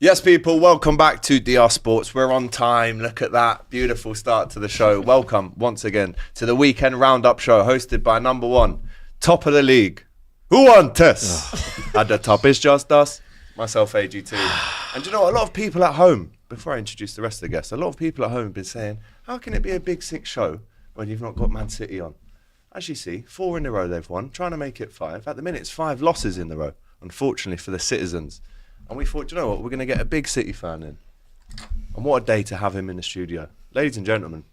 Yes, people, welcome back to DR Sports. We're on time. Look at that. Beautiful start to the show. Welcome once again to the Weekend Roundup Show hosted by number one, top of the league. Who wants us? At the top is just us, myself, AGT. And you know what? A lot of people at home, before I introduce the rest of the guests, a lot of people at home have been saying, how can it be a Big Six show when you've not got Man City on? As you see, 4 in a row they've won, trying to make it 5. At the minute, it's 5 losses in the row, unfortunately for the citizens. And we thought, you know what, we're going to get a big City fan in. And what a day to have him in the studio. Ladies and gentlemen,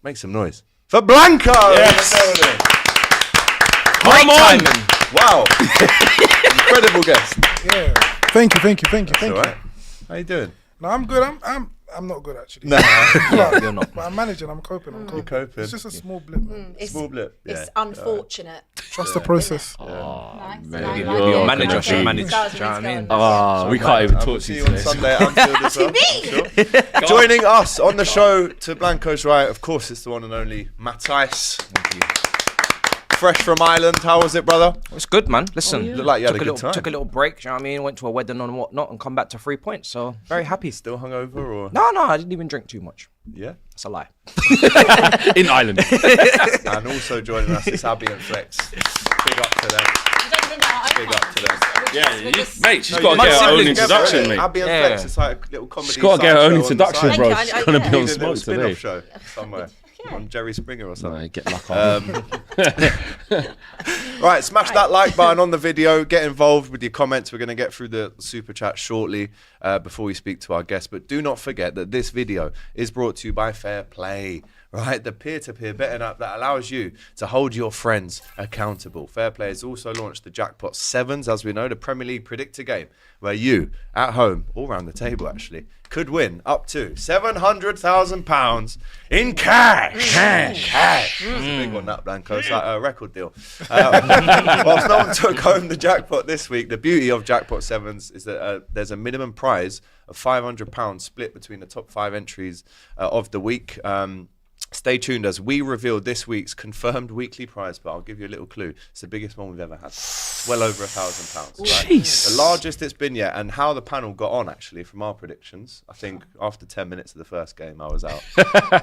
make some noise for Blanco! Yes! Great timing. Wow. Incredible guest. Yeah. Thank you. That's all right. How you doing? No, I'm good. I'm not good actually. No. You're not. But I'm managing. I'm coping. You're coping. It's just a small blip, man. Small blip. It's unfortunate. Trust the process. Nice. Your manager should manage. Do you know what I mean? We can't even We'll talk to see you you on today. Sunday at Anfield as well. Sure. Joining us on the show to Blanco's right, of course, it's the one and only Matthijs. Thank you. Fresh from Ireland. How was it, brother? It's good, man. Listen, Looked like you had a good time. Took a little break. Do you know what I mean? Went to a wedding and whatnot, and come back to 3 points. So very happy. Still hungover or? No, I didn't even drink too much. Yeah. That's a lie. In Ireland. And also joining us is Abby and Flex. Big up to them. Big up to them. Mate, she's got to get her own introduction, mate. Abby and Flex, it's like a little comedy. She's got to get her own introduction, Thank bro. you. She's going to be Need on a smoke little today. spin-off show somewhere on Jerry Springer or something. No, get luck on. Right, smash that like button on the video. Get involved with your comments. We're going to get through the super chat shortly before we speak to our guests. But do not forget that this video is brought to you by FairPlay. Right, the peer-to-peer betting app that allows you to hold your friends accountable. FairPlay has also launched the Jackpot Sevens, as we know, the Premier League predictor game, where you, at home, all around the table actually, could win up to £700,000 in cash. Cash. That's a big one, that, Blanco. It's like a record deal. Whilst no one took home the jackpot this week, the beauty of Jackpot Sevens is that there's a minimum prize of £500 split between the top 5 entries of the week. Stay tuned as we reveal this week's confirmed weekly prize, but I'll give you a little clue. It's the biggest one we've ever had. Well over £1,000. Right? Jeez. The largest it's been yet, and how the panel got on actually from our predictions. I think after 10 minutes of the first game, I was out.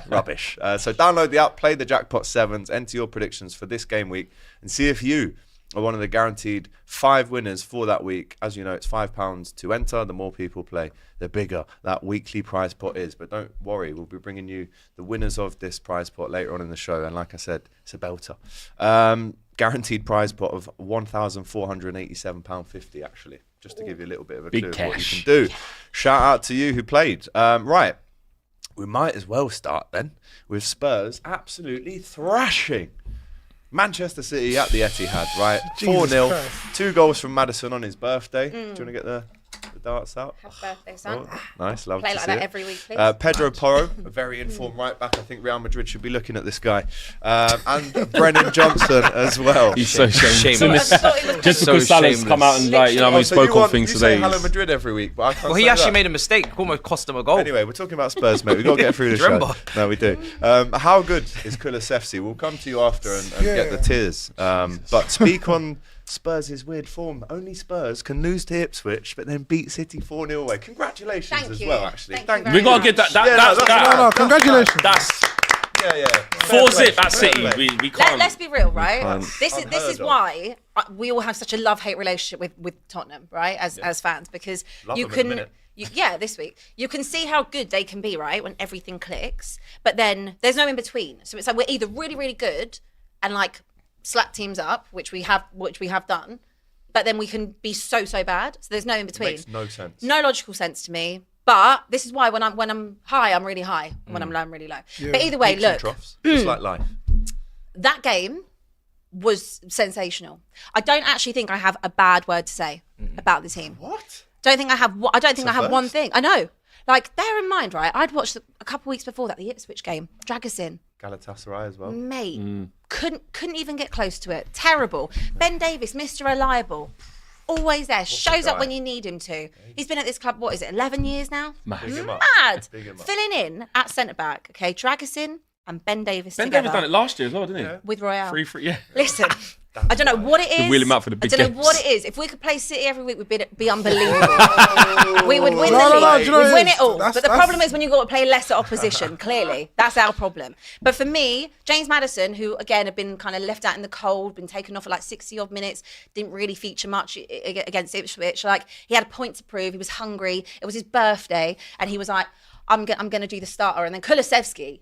Rubbish. So download the app, play the Jackpot Sevens, enter your predictions for this game week, and see if you are one of the guaranteed 5 winners for that week. As you know, it's £5 to enter. The more people play, the bigger that weekly prize pot is. But don't worry, we'll be bringing you the winners of this prize pot later on in the show. And like I said, it's a belter. Guaranteed prize pot of £1,487.50, actually, just to give you a little bit of a clue of what you can do. Shout out to you who played. Right, we might as well start then with Spurs absolutely thrashing Manchester City at the Etihad, right? 4-0, 2 goals from Maddison on his birthday. Do you want to get the darts out? Happy birthday, son. Oh, nice, love Play to like see that it. every week, please. Pedro Porro, a very informed right back. I think Real Madrid should be looking at this guy. And Brennan Johnson as well. He's so Shameless. shameless. Just because Salah's come out and like, you know, we spoke on things you today. say hello Madrid every week, but I can't Well, say he actually that. made a mistake. Almost cost him a goal. Anyway, we're talking about Spurs, mate. We've got to get through the show. Remember? No, we do. How good is Kulusevski? We'll come to you after and get the tears. But speak on Spurs' weird form. Only Spurs can lose to Ipswich, but then beat City 4-0 away. Congratulations Thank as you. well, actually. Thank you We got to very get much. No, congratulations. That's Yeah. 4-0 at City. We can't. Let's be real, right? can't. This Unheard is of. why we all have such a love-hate relationship with Tottenham, right? As fans, because Love you them in a can. minute. This week you can see how good they can be, right? When everything clicks, but then there's no in between. So it's like we're either really, really good and like slap teams up, which we have done, but then we can be so bad. So there's no in between. Makes no sense. No logical sense to me. But this is why when I'm high, I'm really high. When I'm low, I'm really low. Yeah. But either way, Peaks and look, troughs, just like life. that game was sensational. I don't actually think I have a bad word to say about the team. What? I don't think I have one first. thing. I know. Like, bear in mind, right? I'd watched a couple weeks before that the Ipswich game. Drag us in. Galatasaray as well. Mate, couldn't even get close to it. Terrible. Ben Davies, Mr. Reliable. Always there. Shows up guy? when you need him to. He's been at this club, what is it, 11 years now? Big him up. Mad. Big him up. Filling in at centre-back, okay? Dragusin and Ben Davies Ben together. Davies done it last year as well, didn't he? With Royale. 3-3, yeah. Listen, I don't know what it is. wheel him out for the big I don't know games. what it is. If we could play City every week, we'd be unbelievable. We would win the league. do you know We'd what win it it is? all. That's- But the that's- problem is when you got to play lesser opposition, clearly. That's our problem. But for me, James Maddison, who again had been kind of left out in the cold, been taken off for like 60 odd minutes, didn't really feature much against Ipswich. Like, he had a point to prove. He was hungry. It was his birthday. And he was like, I'm going to do the starter. And then Kulusevski,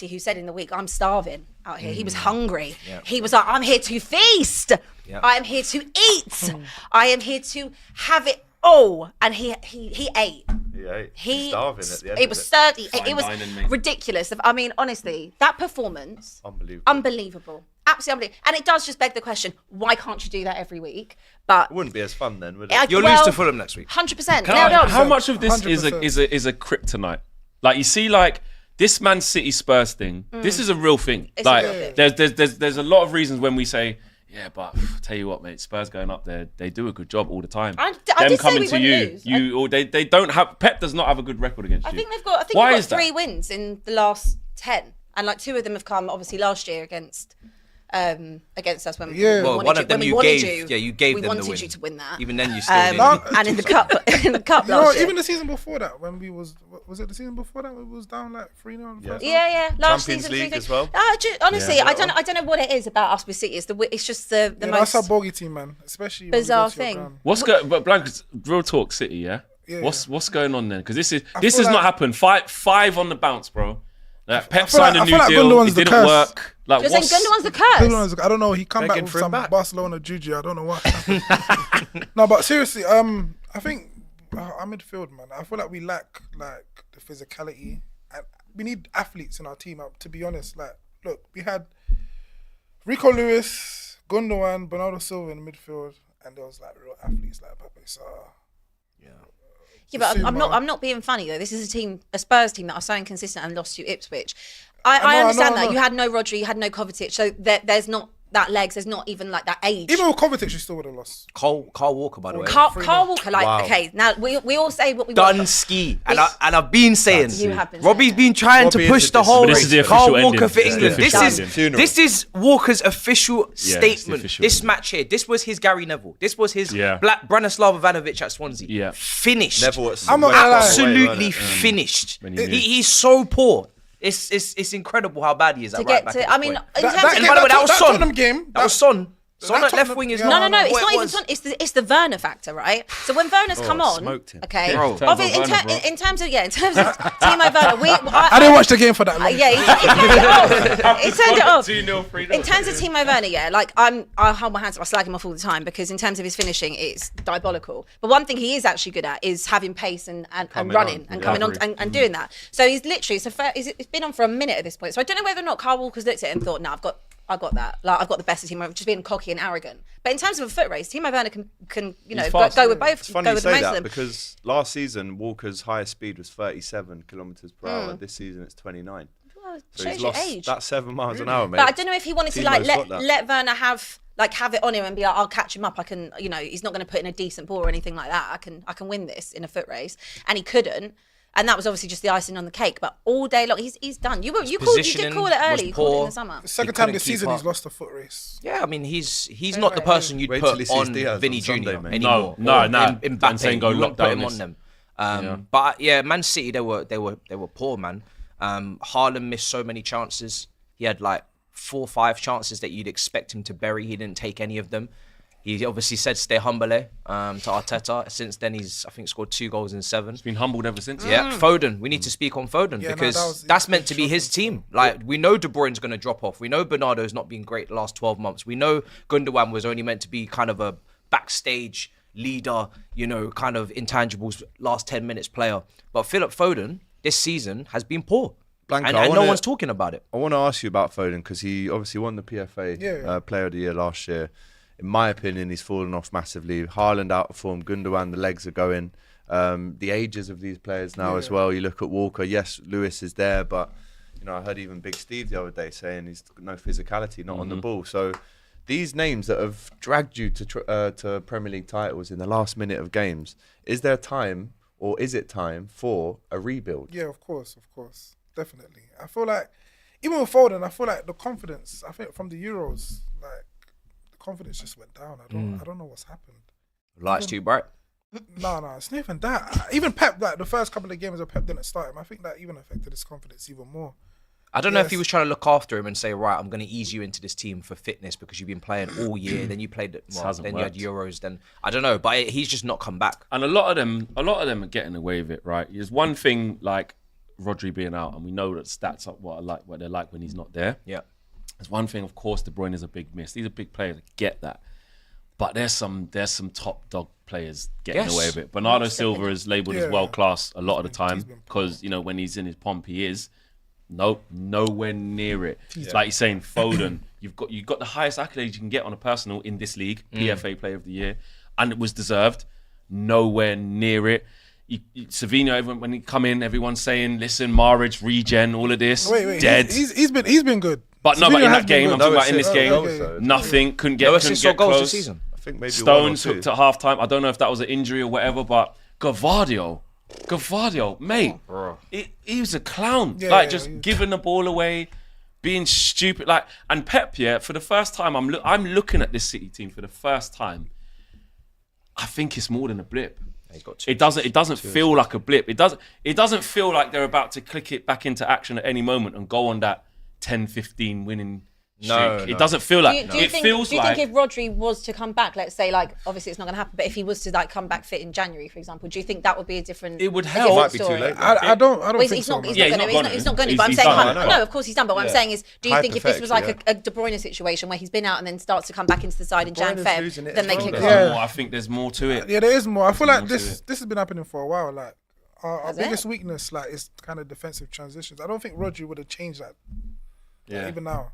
who said in the week, I'm starving out here. He was hungry. Yeah. He was like, I'm here to feast. Yeah. I am here to eat. I am here to have it all. And he ate. He's starving at the end. It was 30. It was ridiculous. I mean, honestly, that performance, unbelievable. Absolutely unbelievable. And it does just beg the question, why can't you do that every week? But it wouldn't be as fun then, would it? You'll lose to Fulham next week. 100%. How much of this 100%. is a kryptonite? Like, you see, like, this Man City Spurs thing, this is a real thing. It's like, a real thing. there's a lot of reasons when we say, yeah, but tell you what, mate, Spurs going up there, they do a good job all the time. I Them did say coming we to wouldn't you, lose. or they don't have. Pep does not have a good record against you. I think they've got Why is that? 3 wins in the last 10. And like 2 of them have come obviously last year against us when Yeah. Well, one of them you gave them the win. We wanted you to win that. Even then, you still didn't. And in the cup, You know, last year. even the season before that, when we was it the season before that we was down like 3-0? Yeah. Last Champions season, League 3-3. as well. Honestly, I don't know what it is about us with City. It's just the That's most our bogey team, man. Especially when we bizarre go to your thing. ground. But Blanco, real talk, City, yeah. Yeah. What's going on then? Because this feel has like- not happened. Five on the bounce, bro. Like, Pep feel like- signed I a feel new like deal. Gundogan's It the didn't curse. work. Like, You're saying Gundogan's the curse? Gundogan's, I don't know. He come back Begging with for him some back. Barcelona juju. I don't know what. No, but seriously, I think our midfield, man. I feel like we lack like the physicality, and we need athletes in our team. To be honest, like, look, we had Rico Lewis, Gundogan, Bernardo Silva in the midfield, and there was like real athletes like Pepe Sarr. Yeah, but Basuma. I'm not being funny though. This is a Spurs team that are so inconsistent and lost to Ipswich. I understand that. You had no Rodri, you had no Kovacic, so there's not that legs, there's not even like that age. Even with Kovacic, you still would have lost. Carl Walker, by the way. Carl Walker, like, okay, now we all say what we want. Done ski. And I've been saying, You have been Robbie's saying been trying Robbie to push is the the whole This is the Carl official Walker ending. for Yeah, England. the official ending. This is Walker's official it's the statement. official This ending. match here, this was his Gary Neville. This was his Yeah. Branislav Ivanovic at Swansea. Yeah. Finished. Neville at I'm not gonna lie. Absolutely finished. When he moved. He's so poor. It's incredible how bad he is at right back. I mean, in terms That of And by the way, that was Son. Tottenham game. That was Son. Son that at left Tottenham- wing is yeah. not. No, it's what not it even was. Son. It's the Werner factor, right? So when Werner's come on, smoked him. okay, Bro. in terms of Timo Werner, I didn't watch the game for that long. yeah, he turned it off. He turned it off. 2-0, 3-0. In terms of Timo Werner, yeah, like I hold my hands up, I slag him off all the time because in terms of his finishing, it's diabolical. But one thing he is actually good at is having pace and running on, and yeah. coming on and doing that. So he's literally it's been on for a minute at this point. So I don't know whether or not Carl Walker's looked at it and thought, no, I got that. Like I've got the best of Timo, just being cocky and arrogant. But in terms of a foot race, Timo Werner can He's go fast. with both. It's funny Go you with say most of that them. because last season Walker's highest speed was 37 kilometers per hour. This season it's 29. Well, it So shows he's your lost age. that 7 miles an hour, mate. But I don't know if he wanted to like Timo's got that. let Werner have it on him and be like, I'll catch him up. I can, he's not going to put in a decent ball or anything like that. I can win this in a foot race, and he couldn't. And that was obviously just the icing on the cake. But all day long, he's done. You did call it positioning early. was You called it in poor. the summer. The second He time couldn't this season keep he's up. lost a foot race. Yeah, I mean, he's not the person you'd Wait till put he sees on Diaz Vinny on Sunday, Jr. mate. anymore. No, Or no. In And saying Mbappe, go you wouldn't put lockdown him this. on them. But yeah, Man City, they were poor, man. Haaland missed so many chances. He had like 4 or 5 chances that you'd expect him to bury. He didn't take any of them. He obviously said stay humble to Arteta. Since then, he's, I think, scored 2 goals in 7. He's been humbled ever since. Yeah, Foden. We need to speak on Foden Yeah, no, because that that's was meant to be his team. Like, we know De Bruyne's going to drop off. We know Bernardo's not been great the last 12 months. We know Gundogan was only meant to be kind of a backstage leader, kind of intangibles, last 10 minutes player. But Philip Foden, this season, has been poor. Blanco, And I no wanna- one's talking about it. I want to ask you about Foden because he obviously won the PFA Player of the Year last year. In my opinion, he's fallen off massively. Haaland out of form, Gundogan, the legs are going. The ages of these players now as well. You look at Walker, yes, Lewis is there, but I heard even Big Steve the other day saying he's got no physicality, not on the ball. So these names that have dragged you to Premier League titles in the last minute of games, is there time or is it time for a rebuild? Yeah, of course, definitely. I feel like even with Foden, I feel like the confidence. I think from the Euros, like confidence just went down. I don't know what's happened. Lights too bright. No, it's not even that. Even Pep, like the first couple of games where Pep didn't start him, I think that even affected his confidence even more. I don't know if he was trying to look after him and say, right, I'm going to ease you into this team for fitness because you've been playing all year. Then you played, then you had Euros. Then I don't know, but he's just not come back. And a lot of them are getting away with it, right? There's one thing like Rodri being out, and we know that stats are what they're like when he's not there. Yeah. There's one thing, of course, De Bruyne is a big miss. These are big players, I get that. But there's some top dog players getting away with it. Bernardo Silva is labelled as world class a lot of the time because, you know, when he's in his pomp, he is. Nope, nowhere near it. Like you're saying, Foden, you've got the highest accolades you can get on a personal in this league, PFA Player of the Year, and it was deserved. Nowhere near it. Savinho, when he come in, everyone's saying, "Listen, Mahrez, regen, all of this, dead." He's been good. But Savinho in has that game, been I'm good. talking about in this game, Okay. nothing. Couldn't get Goals close. this season. I think maybe Stones 1 or 2. hooked at half time. I don't know if that was an injury or whatever, but Gvardiol, mate, he was a clown. Giving the ball away, being stupid. And Pep, for the first time, I'm looking at this City team for the first time. I think it's more than a blip. It doesn't feel like a blip. It doesn't feel like they're about to click it back into action at any moment and go on that 10-15 winning streak. It doesn't feel like. Do you think if Rodri was to come back, let's say, like, obviously it's not going to happen, but if he was to like come back fit in January, for example, do you think that would be a different? It would a help. different Might be too story? late. I don't think He's so. not. man. He's not going to. But I'm He's saying, done. no, of course he's done. But what I'm saying is, do you think if this was like Hypothetically, a De Bruyne situation where he's been out and then starts to come back into the side in Jan Bruyne's losing Feb, it then as they well, kick though. on? Yeah. I think there's more to it. Yeah, there is more. I feel like more to this has been happening for a while. Like our Has it? biggest weakness, like, is kind of defensive transitions. I don't think Rodri would have changed that. Yeah. Even now.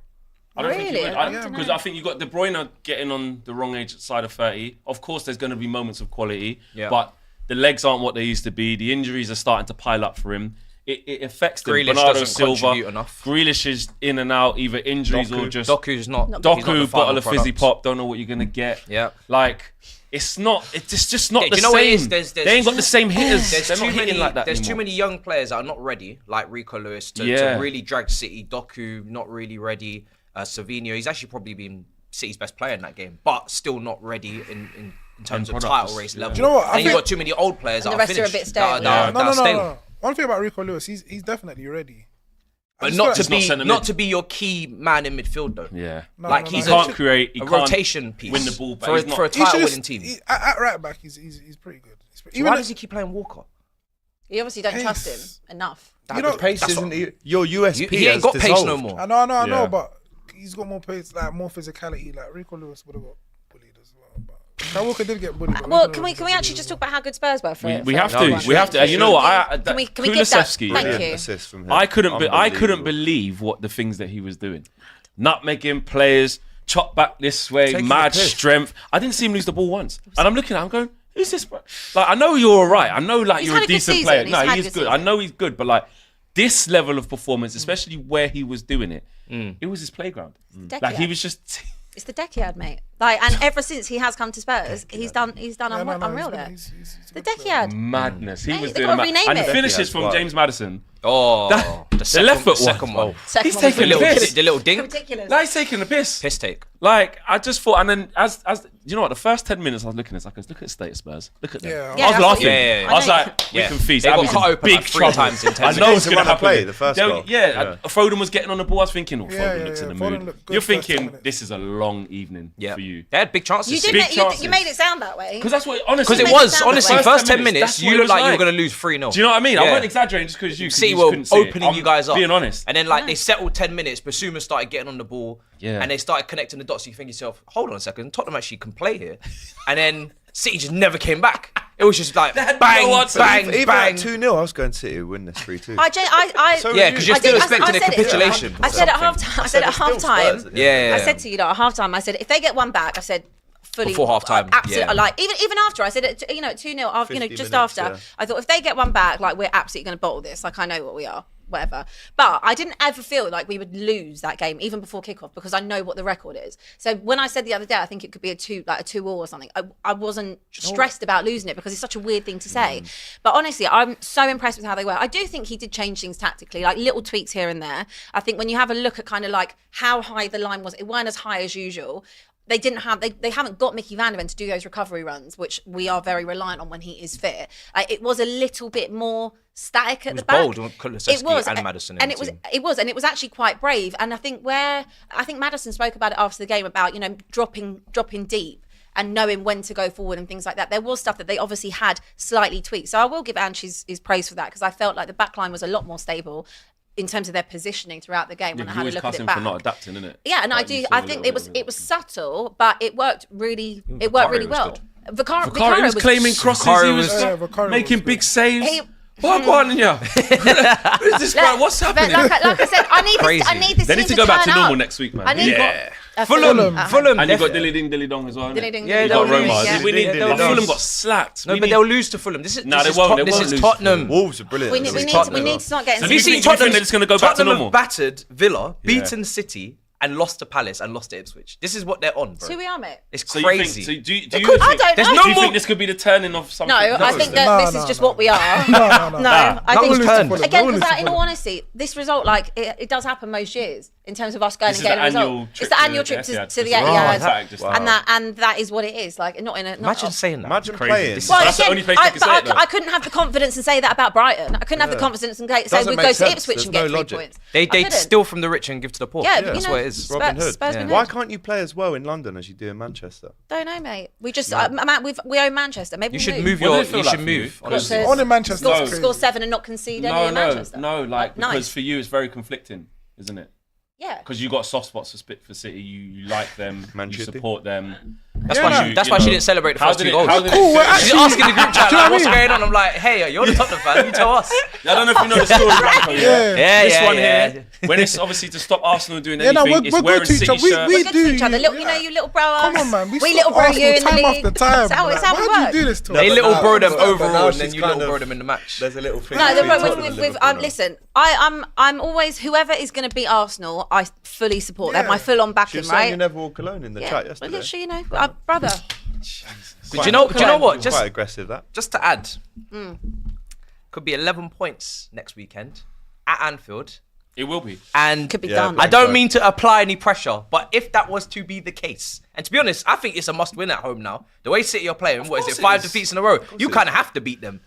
I don't think Really? you would. I don't Because know. I think you got De Bruyne getting on the wrong side of 30. Of course, there's going to be moments of quality, but the legs aren't what they used to be. The injuries are starting to pile up for him. It affects them. Grealish Bernardo doesn't Silva, contribute enough. Grealish is in and out, either injuries or just Doku's not. he's not the Doku, final bottle of fizzy product. pop. Don't know what you're going to get. Yeah. Like, it's just not Yeah, the do you know what it same. is? They ain't got the same hitters. There's They're too not many. hitting like that There's too anymore. many young players that are not ready, like Rico Lewis, to really drag City. Doku not really ready. Savinho, he's actually probably been City's best player in that game, but still not ready in terms of product. title race level. Do you know what? I And you've think- got too many old players And that the are rest are a finished. bit stale, that are stale. No. One thing about Rico Lewis, he's definitely ready. But just not feel to like- He's not be centre not mid. to be your key man in midfield though. Yeah. Like, He he's can't a- create. He A can't rotation piece. win the ball back. for He's not- a He should title just- winning team. At right back, he's pretty good. So why does he keep playing Walker? You obviously don't trust him Pace. enough. You know, Pace that's isn't what- your USP. He ain't has got pace dissolved. no more. I know, Yeah. but he's got more pace, like more physicality. Like Rico Lewis would have got bullied as well. But Kyle Walker did get bullied. but Well, Rico can Lewis we got actually bullied just as talk about how good Spurs were for it? We for have everyone? to. We have to. And you know what? Can we give that? Kulusevski, Thank Brilliant you. assist from him. I couldn't Unbelievable. believe what the things that he was doing. Nutmegging players, chop back this way, Taking mad the piss. strength. I didn't see him lose the ball once. And I'm looking at him going, who's this? Like, I know you're all right. I know like He's you're had a a good decent season. player. He's No, had a he's good good. I season. know he's good, but like this level of performance, especially where he was doing it, it was his playground. Like he was just It's the Decade, mate. Like, and ever since he has come to Spurs, he's done well. unreal there. He's The a good player. Decade. madness. He Mate, was they doing gotta mad. rename And the it. finishes from Wow. James Madison. Oh, The left foot second one. one. Second He's one taking was the ridiculous. piss. The little dink. Ridiculous. Like he's taking the piss. Piss take. Like I just thought, and then as you know what, the first 10 minutes I was looking at, look at the state of Spurs. Look at them. Yeah. I Yeah, was that's what laughing. you- Yeah. I was I know. like, we Yeah. can feast. They got Abby's cut in open big like 3 trouble. times in 10 I know minutes. it's The gonna run of happen. play, the first goal. Yeah, Foden was getting on the ball. I was thinking, oh, Foden Yeah, looks in yeah. the Foden mood. looked good You're first 10 thinking minutes. this is a long evening Yeah. for you. They had big chances. You Big didn't. chances. You made it sound that way. Because that's what honestly. Because it Make it was, sound honestly, that way. first 10 minutes, that's what you it looked was like you were like. going to lose 3-0. Do you know what I mean? I Yeah. wasn't exaggerating just because you City just were couldn't see it. opening you guys up. Being honest. And then, like, they settled 10 minutes, Basuma started getting on the ball. Yeah. And they started connecting the dots. So you think to yourself, hold on a second, Tottenham actually can play here. And then City just never came back. It was just like bang, no answer. bang, Even bang. at 2-0, I was going to City win this 3-2. Yeah, because you're I still did- I expecting a said it. capitulation. I said at Something. half time. I said at half time. Yeah. I said to you at half time. I said if they get one back, I said fully Before half-time, absolutely. yeah. Like even after, I said at 2-0. After, 50 just minutes, after, yeah. I thought if they get one back, like we're absolutely going to bottle this. Like I know what we are. Whatever, but I didn't ever feel like we would lose that game even before kickoff because I know what the record is. So when I said the other day, I think it could be a 2-all or something. I wasn't stressed about losing it because it's such a weird thing to say. But honestly, I'm so impressed with how they were. I do think he did change things tactically, like little tweaks here and there. I think when you have a look at kind of like how high the line was, it weren't as high as usual. they didn't have they haven't got Mickey van der Ven to do those recovery runs, which we are very reliant on when he is fit. It was a little bit more static at the back. Bold, it was, and Maddison, and it was actually quite brave. And I think Maddison spoke about it after the game about dropping deep and knowing when to go forward and things like that. There was stuff that they obviously had slightly tweaked. So I will give Ange his praise for that, because I felt like the back line was a lot more stable in terms of their positioning throughout the game when I had a look at it back. For not adapting, innit? Yeah, and I think it was subtle, but it worked really well. Vicario was claiming crosses. He was making big saves. What on in here? What is this, man? What's happening? Like I said, I need this. They need to go back to normal next week, man. Fulham. And you got Dilly Ding, Dilly Dong as well. Yeah, got Roma. yeah. Fulham got slapped. No, but they'll lose to Fulham. This is Tottenham. Wolves are brilliant. We need to start getting. So do you think they're just going to go back to normal? Battered Villa, beaten City, and lost to Palace and lost to Ipswich. This is what they're on, bro. Who we are, mate? It's crazy. Do you I don't know. Do you think this could be the turning of something? No, I think that this is just what we are. No, I think again, because in all honesty, this result, it does happen most years in terms of us going and getting a result. It's the annual trip to the Etihad, and that is what it is. Like, not in a. Imagine saying that. Imagine playing. That's the only place you can say it, though. I couldn't have the confidence and say that about Brighton. I couldn't have the confidence and say we'd go to Ipswich and get 3 points. They steal from the rich and give to the poor. Yeah, that's what it is. Robin Hood. Spurs been Why good. can't you play as well in London as you do in Manchester? Don't know, mate. We just we own Manchester. Maybe You should move. move You should move. Honestly. On in Manchester. Score 7 and not concede any in Manchester. No, because for you it's very conflicting, isn't it? Yeah. Because you got soft spots for City, you like them, you support them. That's why she didn't celebrate the first 2 goals. Cool, we're She's actually asking the group chat what's going on. I'm like, hey, you're the Tottenham fan. You tell us. I don't know if you know the story, Blanco. This one yeah. here, when it's obviously to stop Arsenal doing anything, it's we're wearing good to each City other. shirts. We Good do. to each other. You little bro. Come on, man. We little bro you in the time league. after time. It's how it Why do you do works. this to They us? little bro them but overall, now and then she's you kind little of- bro them in the match. There's a little thing. No, between Tottenham and Liverpool now. listen. I'm always whoever is going to beat Arsenal. I fully support. They're my full on She backing, was saying right? you never walk alone in the chat Well, yesterday. literally, brother. Do you know what? Quite aggressive, that. Just to add, could be 11 points next weekend at Anfield. It will be. And Could be Yeah, done. I don't mean to apply any pressure, but if that was to be the case, and to be honest, I think it's a must-win at home now. The way City are playing, what is course it, it 5 is. defeats in a row? You kind of have to beat them.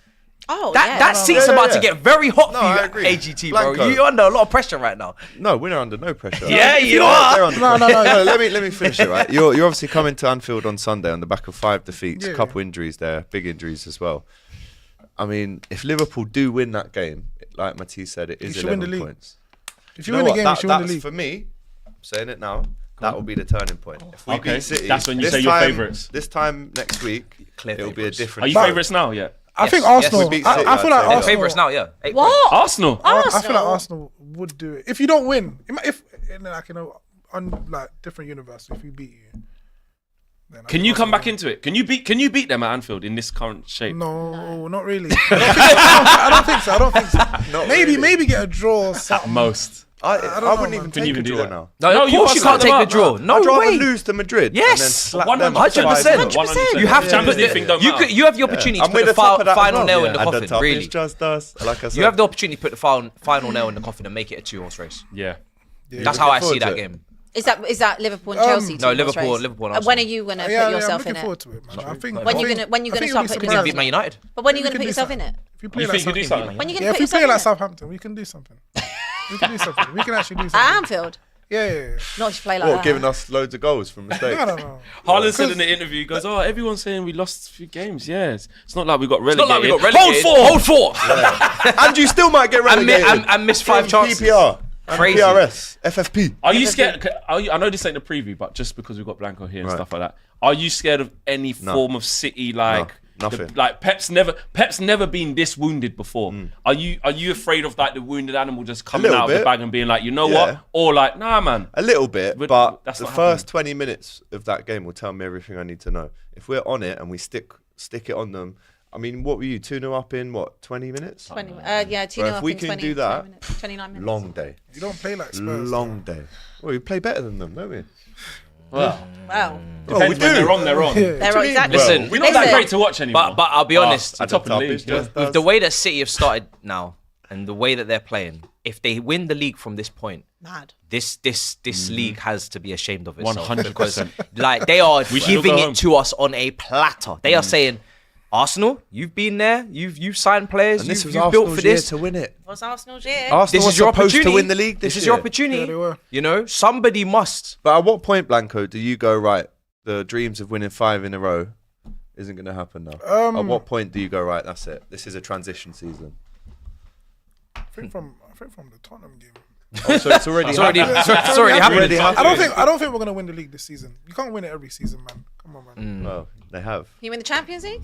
Oh, That seat's about to get very hot for I you, agree. AGT, Blanco. bro. You're under a lot of pressure right now. No, we're under no pressure. Yeah, you are. They're under pressure. No, let me finish it, right? You're obviously coming to Anfield on Sunday on the back of 5 defeats, a couple injuries there, big injuries as well. I mean, if Liverpool do win that game, like Matisse said, it is should win the 11 league. points. If you win the game, you should win the That's league. for me, I'm saying it now, that will be the turning point. If we Okay, beat City, that's when you this say your time- favourites. This time next week, Clear it'll be a favourites. Are different. you But- favourites now? Yeah. I think Yes, Arsenal. we beat I City, feel I'd like say They're Arsenal. favourites now, yeah. 8 points. What? Arsenal. I feel like Arsenal? Arsenal would do it. If you don't win, if in like different universe, if we beat you, then Can you come back into it? Can you beat them at Anfield in this current shape? No, not really. I don't think so. Maybe get a draw or something. Most. I know, wouldn't man. even Can take you a even do draw that? now. No, of course you can't take the draw. No I'd rather way. lose to Madrid. Yes. And then slap them 100%. 5-0. You have to. Champions League thing don't matter. You have the opportunity to I'm put with the the top of that final as well. nail in the And coffin, top really. is just us, like I said. You have the opportunity to put the final nail in the coffin and make it a 2-horse race. Yeah. That's how I see that game. Is that Liverpool and Chelsea? No, two-horse Liverpool race? and When Arsenal. are you gonna Yeah, put yourself I'm in looking it? forward to it, man. I think When you gonna start putting Because you yourself beat in Man it? United. But when are you We gonna can put do yourself in something. it? If you play You like think you do Southampton, something? When you yeah, gonna if put we play yourself in like it? Southampton, we can do something. We can do something. We can actually do At something. Anfield? Yeah. Not to play like What, that. giving us loads of goals from mistakes? No. Haaland said in the interview, he goes, everyone's saying we lost a few games. Yeah, it's not like we got relegated. Not like we got relegated. Hold four. And you still might get relegated. And miss 5 From chances. PPR. And Crazy. PRS. FFP. Are you scared? I know this ain't the preview, but just because we've got Blanco here and Right. stuff like that, are you scared of any form of City nothing. like Pep's never been this wounded before. Are you afraid of like the wounded animal just coming little out of the bit. bag and being like, you know Yeah. what? Or like, nah, man. A little bit, But but that's the not first 20 minutes of that game will tell me everything I need to know. If we're on it and we stick it on them, I mean, what were you, 2-0 up in, 20 minutes? 20, yeah, 2-0 Bro, if up we in can 20, do that, 29 minutes. long day. You don't play like Spurs. Long day. Well, we play better than them, don't we? Well, Wow. depends when they're on. They're on. They're mean? exactly. Listen, We're not that great to watch anymore. But I'll be honest. Top of the league. It's just With us. the way that City have started now and the way that they're playing, if they win the league from this point, Mad. this league has to be ashamed of itself. 100%. Because like they are should giving go it home. to us on a platter. They are saying, Arsenal, you've been there, you've signed players, And this was you've built Arsenal's for year this. to win it. Was Arsenal's year? Arsenal This was is your supposed opportunity to win the league this is year. your opportunity. Yeah, they were. You know, somebody must. But at what point, Blanco, do you go, right, the dreams of winning 5 in a row isn't going to happen now? At what point do you go, right, that's it. This is a transition season. I think from the Tottenham game. Oh, so it's already happened. It's already happened. I don't think we're gonna win the league this season. You can't win it every season, man. Come on, man. Well, they have. Can you win the Champions League?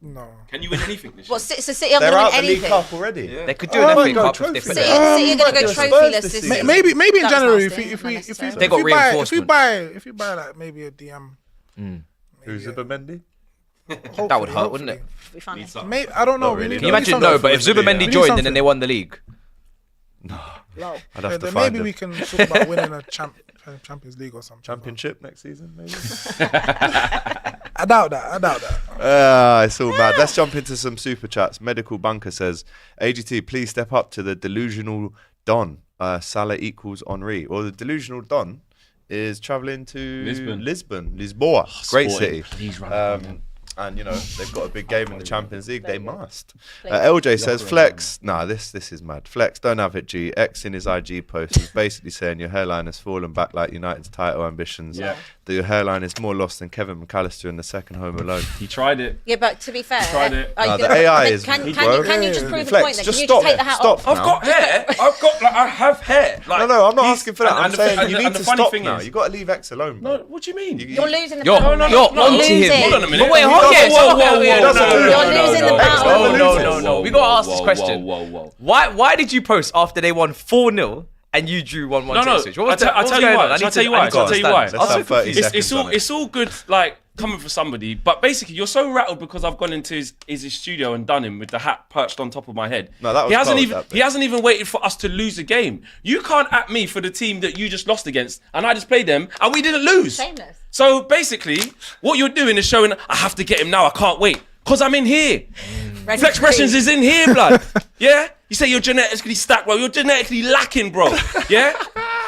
No. Can you win anything this year? What? So City are They're going to out win the League anything. Cup already. They could do an FA go Cup trophy. if they City, put it. City are going to go Spurs trophyless this this season. season. Maybe in That was January nasty, if we unnecessary. They got reinforcements. if you buy like maybe a DM. Who's Zubimendi? That would hurt, wouldn't it? Be funny. Maybe I don't know. Not really, Can you imagine? No, but if Zubimendi joined and then they won the league, Low. I'd have to Then find maybe them. we can talk about winning a Champions League or something. Championship next season, maybe? I doubt that. It's all mad. Let's jump into some super chats. Medical Bunker says, AGT, please step up to the delusional Don. Salah equals Henri. Well, the delusional Don is travelling to Lisboa. Great city. Please run. And, you know, they've got a big game in the Champions League. They must. LJ says, Flex. Nah, this is mad. Flex, don't have it, G. X in his IG post is basically saying your hairline has fallen back like United's title ambitions. Yeah. That your hairline is more lost than Kevin McAllister in the second Home Alone. He tried it. Yeah, but to be fair, tried it. are you No, the gonna- AI then is Can big, you bro. just prove the Flex, point? Then just can you stop. just take the hat Stop off? now. I've got hair. I have hair. Like, No, I'm not he's- asking for that. I'm and the saying thing- you and need the to funny stop thing now. is- You got to leave X alone, bro. No, what do you mean? You're losing the You're battle. onto You're him. Hold on a minute. But wait, hold on. You're losing the battle. No. We gotta ask this question. Whoa. Why did you post after they won 4-0 and you drew 1-1 to Ipswich? I'll tell you why. I'll tell you why. Let's have 30 seconds on it. It's all good, like, coming for somebody, but basically you're so rattled because I've gone into his studio and done him with the hat perched on top of my head. No, that was he hasn't even waited for us to lose a game. You can't at me for the team that you just lost against, and I just played them and we didn't lose. Shameless. So basically, what you're doing is showing I have to get him now. I can't wait because I'm in here. Ready Flex to Expressions breathe. is in here, blood. Yeah? You say you're genetically stacked, bro. You're genetically lacking, bro. Yeah?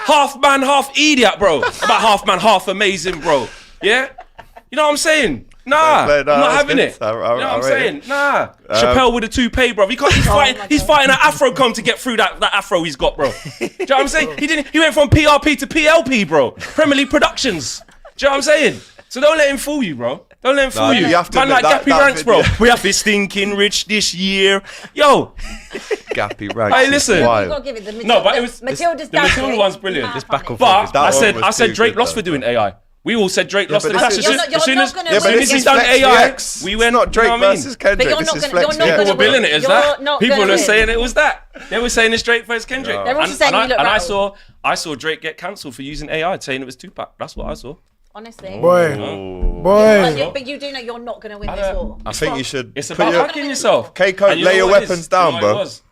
Half man, half idiot, bro. About half man, half amazing, bro. Yeah? You know what I'm saying? Nah, No, I'm not that's having good. it. You know what I'm saying? it. Nah. Chappelle with a toupee, bro. He's fighting an Afro comb to get through that Afro he's got, bro. Do you know what I'm saying? He went from PRP to PLP, bro. Premier League Productions. Do you know what I'm saying? So don't let him fool you, bro. Don't let him fool you. you have to Man like admit Gappy that Ranks, bro. video- We have to stinking rich this year. Yo, Gappy ranks. Hey, is listen. You've wild. got to give it the Matilda. No, but it was- Matilda's the Matilda one's brilliant. This back and forth but is That one I was said too Drake good, lost for though. doing AI. We all said Drake lost but to this Clash. is- You're not gonna Yeah, but win this against is done Flex AI. VX. We It's went- not Drake you know what I mean? versus Kendrick. you're This not is gonna- Flex you're not VX. gonna People were billing it as You're that. not People gonna were win. saying it was that. They were saying it's Drake versus Kendrick. No. They're also saying you look and rattled. I saw Drake get cancelled for using AI, saying it was Tupac. That's what I saw. Honestly. Boy. But you do know you're not going to win I this don't- war. I think you should It's put about your backing yourself. K-Code, And you lay know your what it is? weapons down, You know what bro. it was?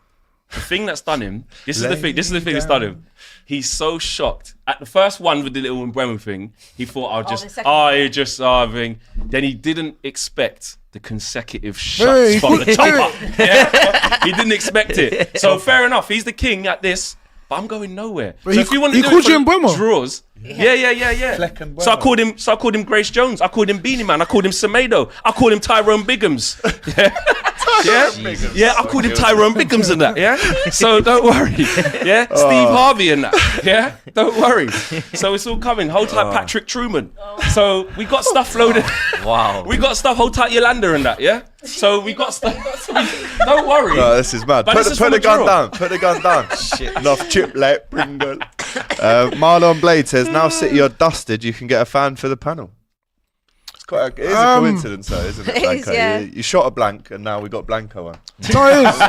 The thing that's done him. This is the Lay thing. This is the thing that's down. done him. He's so shocked at the first one with the little umbrella thing. He thought I'll the just second you're just thing. Then he didn't expect the consecutive Wait, shots from the wait. chopper. Yeah? He didn't expect it. So fair enough. He's the king at this. But I'm going nowhere. But So he- if you want he to do called it you for Mbeumo? draws, yeah. Fleck and So I Mbeumo. called him Grace Jones. I called him Beanie Man. I called him Semedo. I called him Tyrone Biggums. Yeah, I called him Tyrone Biggums and that. Yeah, so don't worry. Yeah, Steve Harvey and that. Yeah, don't worry. So it's all coming. Hold tight, Patrick Truman. So we got stuff loaded. Wow. We got stuff. Hold tight, Yolanda and that. Yeah. So we got stuff. Don't worry. No, this is mad. But Put this is the from a gun draw. down. Put the gun down. Enough chip like Pringle. Marlon Blade says, now City are dusted, you can get a fan for the panel. It is a coincidence, though, isn't it? It is, Blanco? yeah. You shot a blank, and now we got Blanco on. No, it is.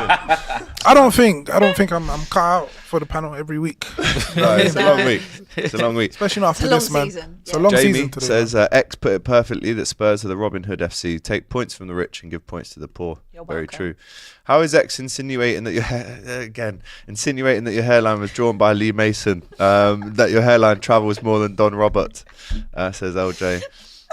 I don't think I'm cut out for the panel every week. No, it's a long week. It's a long week. Especially not after It's a long this, man. season, It's a yeah. long Jamie season today. says, X put it perfectly that Spurs are the Robin Hood FC. Take points from the rich and give points to the poor. You're Very welcome. true. How is X insinuating that your hairline was drawn by Lee Mason? That your hairline travels more than Don Robert, says LJ.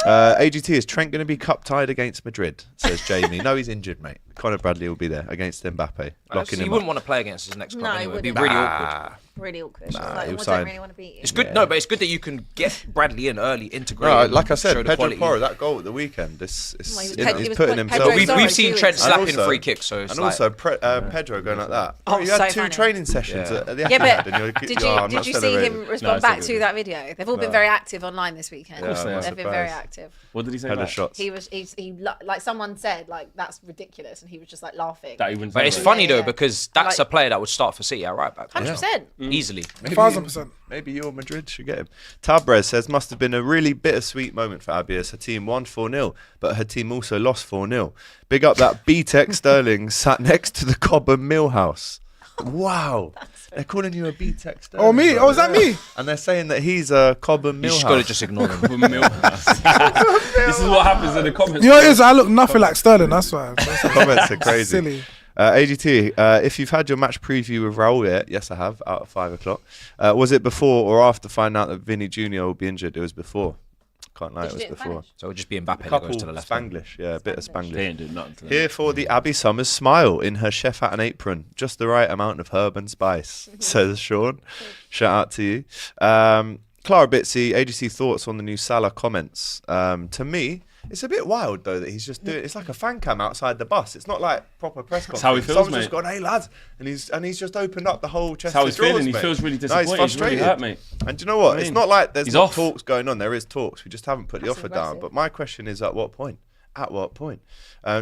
AGT, is Trent going to be cup tied against Madrid? Says Jamie. No, he's injured, mate. Conor Bradley will be there against Mbappe. Locking You him wouldn't up. want to play against his next club No, anyway. It'd be wouldn't. really awkward. Really awkward. Nah, Like, he'll I sign. don't really want to beat you. It's good. No, but it's good that you can get Bradley in early, integrate. No, him, like I said, show the Pedro quality. Porro, that goal at the weekend, Well, he's was putting Pedro himself. But Zorro we've seen too, Trent isn't And slapping also- free kicks, so it's And like, also Pedro going like that. Oh, You had so 2 funny. training sessions at the Yeah, Etihad, but and you're, did oh, I'm you not see celebrating. him respond it's back all to good. that video? They've all been very active online this weekend. Of course they are. They've been very active. What did he say? Hella back? shots. Like someone said, like that's ridiculous, and he was just like laughing. That he wouldn't but it's celebrate. funny though Yeah. because that's Like- a player that would start for City at right back. 100%. Easily. 1,000%. Maybe you or Madrid should get him. Tabrez says, must have been a really bittersweet moment for Abby as her team won 4-0, but her team also lost 4-0. Big up that B-Tech Sterling sat next to the Cobham Millhouse. Wow. They're calling you a B-Tech Sterling. Oh, me? bro. Oh, is that me? And they're saying that he's a Cobham You Millhouse. just got to just ignore them. This is what happens in the comments. You know what it is? I look nothing like Sterling, that's why. Comments are crazy. Silly. AGT, if you've had your match preview with Raul yet, yes I have, out at 5 o'clock. Was it before or after finding out that Vinny Jr. will be injured? It was before. Can't lie, Did it you was do it in before. Spanish? So it'll just be Mbappe that Couple goes to the left. Spanglish, yeah, a bit of They Spanglish. ain't doing nothing to them. Here for the Abby Summers smile in her chef hat and apron. Just the right amount of herb and spice, says Sean. Shout out to you. Clara Bitsy, AGC thoughts on the new Salah comments. To me, it's a bit wild though that he's just doing. It's like a fan cam outside the bus. It's not like proper press conference. how he feels, Someone's mate. just gone, "Hey lads," and he's just opened up the whole chest. That's how of he's drawers, feeling. He mate. feels really No, he's disappointed. He's really frustrated. hurt, mate. And do you know what? I It's mean, not like there's he's not off. talks going on. There is talks. We just haven't put the That's offer down. aggressive. But my question is, at what point? At what point?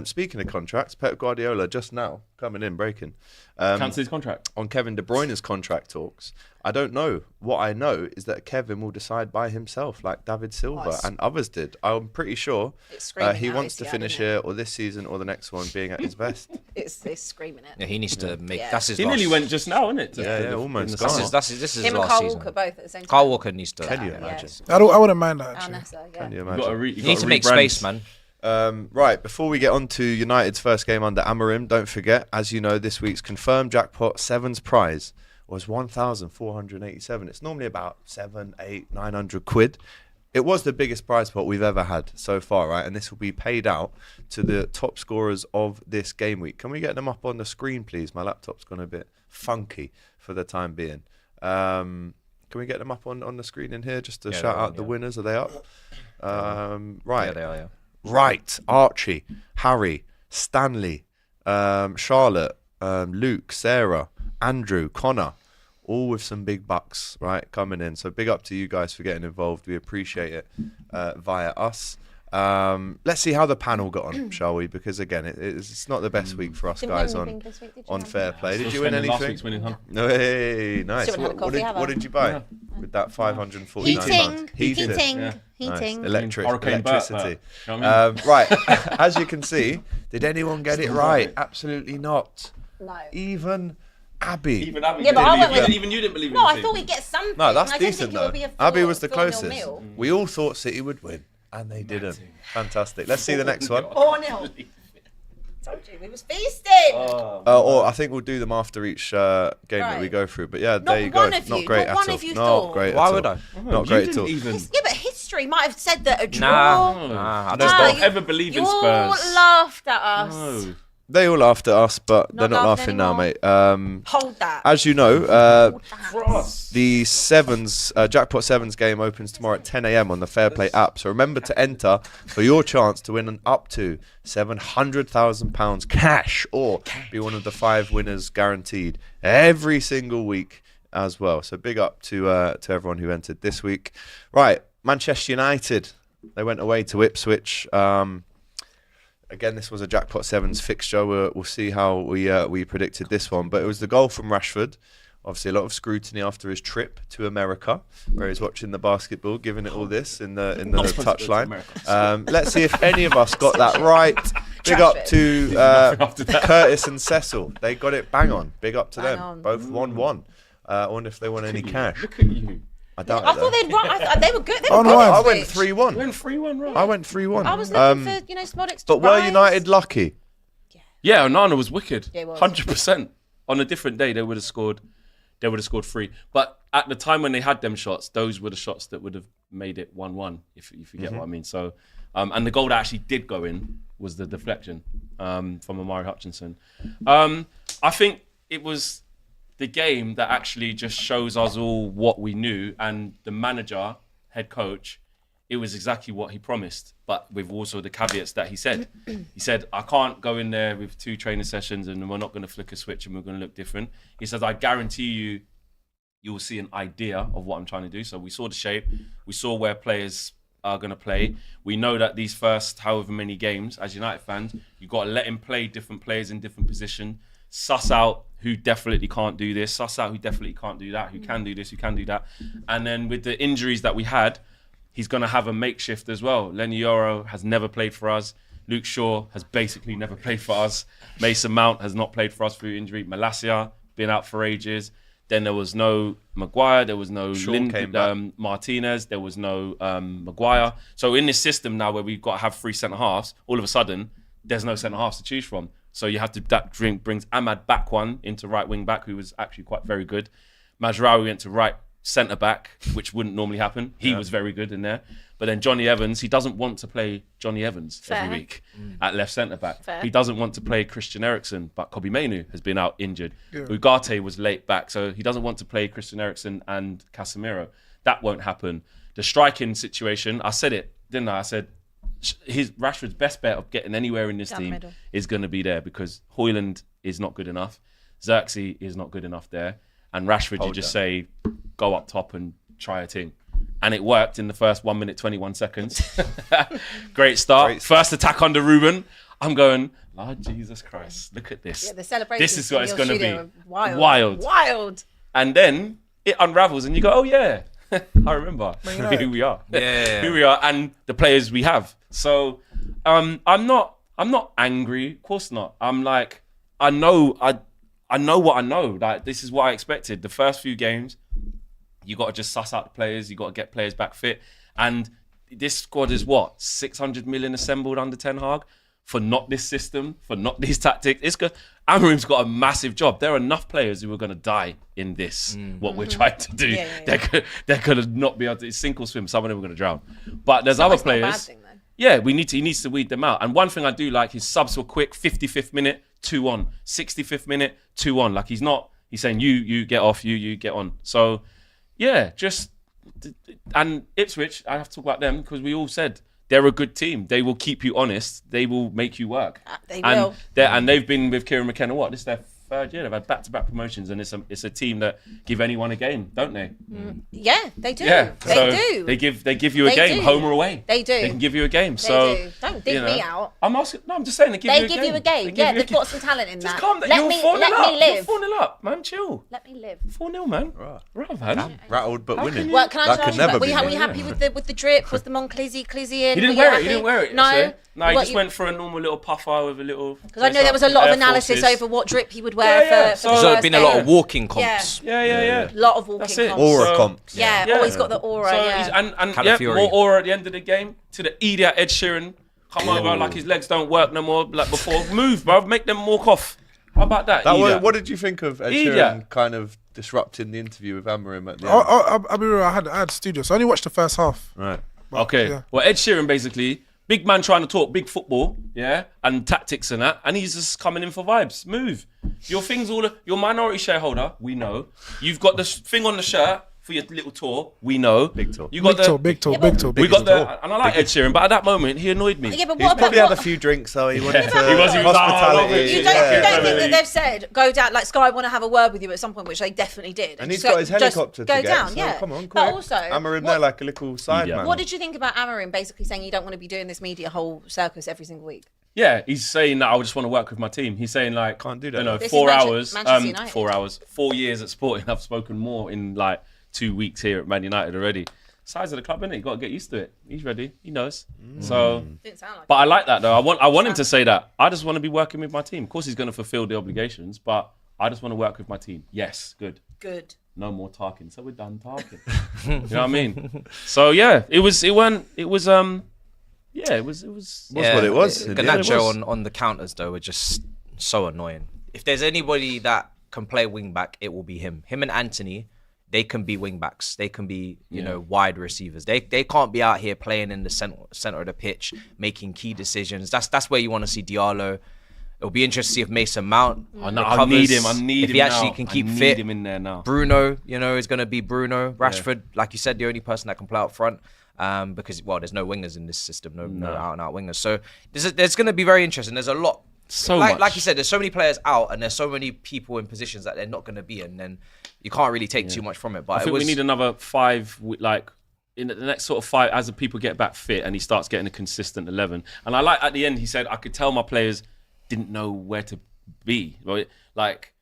Speaking of contracts, Pep Guardiola just now coming in, breaking. Cancel his contract. On Kevin De Bruyne's contract talks. I don't know. What I know is that Kevin will decide by himself, like David Silva Nice. and others did. I'm pretty sure It's screaming he out wants to Etihad, finish isn't it? here or this season or the next one being at his best. It's screaming it. Yeah, he needs to make. Yeah. That's his. He last. nearly went just now, isn't it? Yeah, almost That's gone. his. This is his Him and last Carl season. Walker both at the same time. Carl Walker needs to. Can you Yeah. imagine? I wouldn't mind that, Al actually. Nessa, yeah. Can you You imagine? got to You need to make space, man. Right, before we get on to United's first game under Amorim, don't forget, as you know, this week's confirmed Jackpot Sevens prize was 1,487. It's normally about 700, 800, 900 quid. It was the biggest prize pot we've ever had so far, right? And this will be paid out to the top scorers of this game week. Can we get them up on the screen, please? My laptop's gone a bit funky for the time being. Can we get them up on the screen in here just to shout out the winners? Are they up? Right. Yeah, they are. Yeah. Right, Archie, Harry, Stanley, Charlotte, Luke, Sarah, Andrew, Connor, all with some big bucks, right, coming in. So big up to you guys for getting involved. We appreciate it via us. Let's see how the panel got on, shall we? Because again, it's not the best week for us Didn't guys win on anything this week, did you? on Fair Play. Did Still you win spending last anything? week's winning, huh? No, hey, nice. Still haven't had a What coffee, have I? did you buy with that £549? Heating. Nice. Heating. Electricity. Bert. You know what I mean? Right, as you can see, did anyone get it right? Absolutely not. No. Even Abby. Even Abby Yeah, but I went with- even you didn't believe in No, the I team. thought we'd get something. No, that's I didn't decent think it would though. be a Abby was the 4-0 closest. meal. We all thought City would win, and they didn't. Fantastic. Let's see the next one. 4-0. Told you, we was feasting. Or I think we'll do them after each game that we Right. go through. But yeah, Not there you go. one of Not you, great not at one all. of you Not thought. great Why at would all. I? Not You great at didn't all. even. Yeah, but history might have said that a draw. Nah, I Don't don't. you- ever believe in You all Spurs. laughed at us. No. They all laughed at us, but they're not laughing laughing now, anymore. mate. Hold that. As you know, Hold that. the Sevens Jackpot Sevens game opens tomorrow at 10 a.m. on the FairPlay app. So remember to enter for your chance to win an up to £700,000 cash, or be one of the 5 winners guaranteed every single week as well. So big up to everyone who entered this week. Right, Manchester United, they went away to Ipswich. Again, this was a Jackpot Sevens fixture. We'll see how we predicted this one. But it was the goal from Rashford. Obviously, a lot of scrutiny after his trip to America, where he's watching the basketball, giving it all this in the touchline. Let's see if any of us got that right. Big up to Curtis and Cecil. They got it bang on. Big up to Bang them. on. Both 1-1. I wonder if they won any cash. Look at you. I doubt I it, thought though. they'd run. They were good. They Oh, were no, good I I this went week. 3-1. Went 3-1, right? I went 3-1. I was looking for Smolix to But were rise. United lucky? Yeah, Onana was wicked. Yeah, he was. 100%. On a different day, they would have scored. They would have scored 3. But at the time when they had them shots, those were the shots that would have made it 1-1. If you get what I mean. So, and the goal that actually did go in was the deflection. from Amari Hutchinson. I think it was the game that actually just shows us all what we knew, and the manager, head coach, it was exactly what he promised, but with also the caveats that he said. He said, I can't go in there with 2 training sessions and we're not going to flick a switch and we're going to look different. He says, I guarantee you will see an idea of what I'm trying to do. So we saw the shape. We saw where players are going to play. We know that these first however many games, as United fans, you've got to let him play different players in different positions, suss out who definitely can't do this, suss out who definitely can't do that, who can do this, who can do that. And then with the injuries that we had, he's going to have a makeshift as well. Lenny Yoro has never played for us. Luke Shaw has basically never played for us. Mason Mount has not played for us through injury. Malacia, been out for ages. Then there was no Maguire. There was no Martinez. There was no Maguire. So in this system now where we've got to have 3 centre-halves, all of a sudden, there's no centre-halves to choose from. So you have to, that brings Ahmad back one into right wing back, who was actually quite very good. Mazraoui went to right centre back, which wouldn't normally happen. He was very good in there. But then Johnny Evans, he doesn't want to play Johnny Evans every week at left centre back. He doesn't want to play Christian Eriksen, but Kobbie Mainoo has been out injured. Ugarte was late back, so he doesn't want to play Christian Eriksen and Casemiro. That won't happen. The striking situation, I said it, didn't I? I said Rashford's best bet of getting anywhere in this team is going to be there, because Højlund is not good enough. Xerxes is not good enough there. And Rashford, you just say, go up top and try a thing. And it worked in the first 1 minute, 21 seconds. Great start. First attack under Ruben. I'm going, Lord Jesus Christ, look at this. Yeah, the celebration. This is what it's going to be. Wild. And then it unravels and you go, oh yeah, I remember who we are. Who we are and the players we have. So I'm not angry. Of course not. I'm like, I know what I know. Like, this is what I expected. The first few games, you got to just suss out the players. You got to get players back fit. And this squad is what? 600 million assembled under Ten Hag for not this system, for not these tactics. It's good. Amorim's got a massive job. There are enough players who are going to die in this, what we're trying to do. They're going to not be able to sink or swim. Some of them are going to drown. But there's other players. Not a bad thing, though. Yeah, he needs to weed them out. And one thing I do like, his subs were quick, 55th minute, 2-on. 65th minute, 2-on. Like, he's saying, you get off, you get on. So, yeah, and Ipswich, I have to talk about them because we all said they're a good team. They will keep you honest. They will make you work. They will. And they've been with Kieran McKenna, this is their 3rd year. They've had back-to-back promotions, and it's a team that give anyone a game, don't they? Yeah, they do. Yeah, they do. They give you a game, home or away. They do. They can give you a game. They do. Don't dig me out. I'm just saying they give you a game. Yeah, they've got some talent in that. Just calm down. Let me live. You're 4-0 up, man. Chill. Let me live. 4-0, man. Right, man. Rattled but winning. Well, can I that just could ask never you, be were you happy with the drip? Was the Mon Clizzy in? He didn't wear it. No. No, he just went for a normal little puffer with a little. Because I know there was a lot of analysis over what drip he would wear for the there's been a lot of walking comps. Yeah. A lot of walking comps. Aura comps. Yeah, always got the aura. More aura at the end of the game. To the idiot Ed Sheeran, come over like his legs don't work no more like before. Move, bro. Make them walk off. How about that? What did you think of Ed Sheeran kind of disrupting the interview with Amorim at the end? I'll be real. I had studio, so I only watched the first half. Right. Okay. Well, Ed Sheeran basically, big man trying to talk big football, and tactics and that, and he's just coming in for vibes. Move. Your thing's your minority shareholder, we know. You've got this thing on the shirt for your little tour, we know. Big tour. You got big tour. We got and I like Ed Sheeran, but at that moment he annoyed me. Yeah, but He's probably had a few drinks, so he wanted to hospitality. You don't think that they've said go down? Like Sky want to have a word with you at some point, which they definitely did. And he's got his helicopter to go get. down. So Yeah, come on, but also Amorim, they're like a little sideman. What did you think about Amorim basically saying you don't want to be doing this media whole circus every single week? Yeah, he's saying that I just want to work with my team. He's saying like, can't do that. You know, This 4 is hours, Manchester United. 4 hours, 4 years at Sporting. I've spoken more in like 2 weeks here at Man United already. Size of the club, innit? You got to get used to it. He's ready. He knows. So, Didn't sound like but I like that though. I want him to say that. I just want to be working with my team. Of course, he's going to fulfill the obligations, but I just want to work with my team. Yes, good. No more talking. So we're done talking. You know what I mean? So yeah, it was what it was. Garnacho on the counters though were just so annoying. If there's anybody that can play wing back, it will be him. Him and Anthony, they can be wing backs. They can be, you know, wide receivers. They can't be out here playing in the center of the pitch, making key decisions. That's where you want to see Diallo. It'll be interesting to see if Mason Mount I need recovers, him. I need if him he actually now. can keep I need fit. him in there now. Bruno, is going to be Bruno. Rashford, like you said, the only person that can play up front. Because there's no wingers in this system, no out and out wingers. So there's going to be very interesting. There's a lot. Much. Like you said, there's so many players out, and there's so many people in positions that they're not going to be in. Then you can't really take too much from it. But I think we need another 5, like in the next sort of 5, as the people get back fit and he starts getting a consistent 11. And I like at the end he said I could tell my players didn't know where to be. Like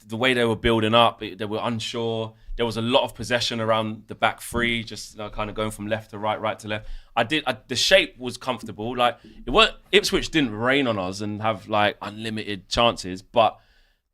the way they were building up, they were unsure. There was a lot of possession around the back three, just kind of going from left to right to left. The shape was comfortable. Like Ipswich didn't rain on us and have like unlimited chances, but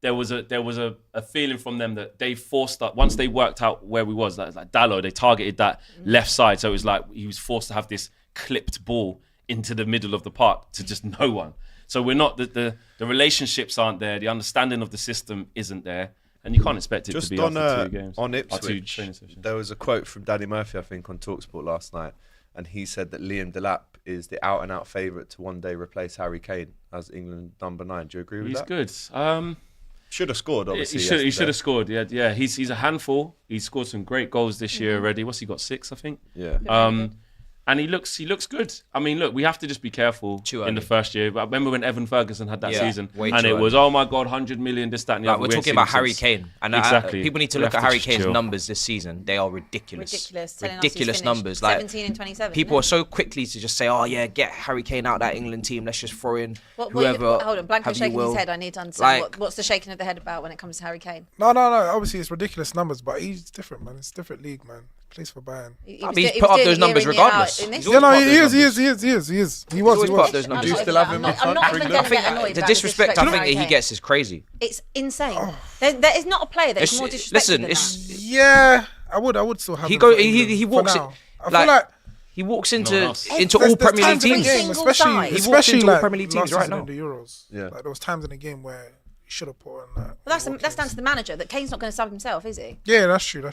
there was a feeling from them that they forced us once they worked out where we was. Like Dalot, they targeted that left side, so it was like he was forced to have this clipped ball into the middle of the park to just no one. So we're not the relationships aren't there. The understanding of the system isn't there. And you can't expect it Just to be after 2 games. On Two Ipswich, training sessions. there was a quote from Danny Murphy, I think, on TalkSport last night, and he said that Liam Delap is the out-and-out favourite to one day replace Harry Kane as England number 9. Do you agree with that? He's good. Should have scored, obviously. He should have scored. Yeah. He's a handful. He's scored some great goals this year already. What's he got? 6, I think. Yeah. And he looks good. I mean, look, we have to just be careful in the first year. But I remember when Evan Ferguson had that season, and it was, oh my God, 100 million, this, that, and the other. We're talking about Harry Kane, and exactly. People need to look at Harry Kane's numbers this season. They are ridiculous. Ridiculous numbers. 17 and 27. People are so quickly to just say, "Oh yeah, get Harry Kane out of that England team. Let's just throw in whoever." Hold on, Blanco's shaking his head. I need to understand what's the shaking of the head about when it comes to Harry Kane. No. Obviously, it's ridiculous numbers, but he's different, man. It's a different league, man. Plays for Bayern. He's put up those numbers regardless. He is. He was. put up those numbers. Do you still have him up I'm front not for even England? going to get annoyed. The about disrespect I for think Harry that he Kane. gets is crazy. It's insane. There is not a player that is more disrespected than that. Yeah, I would still have. He him go. for England He for walks. now. I Like, feel like he walks into there's all Premier League times in the teams. game, Single side. He walks especially into all like Premier League last teams right season now. in the Euros. Yeah. Like there was times in the game where he should have put on that. Well, that's down to the manager. That Kane's not going to sub himself, is he? Yeah, that's true. No,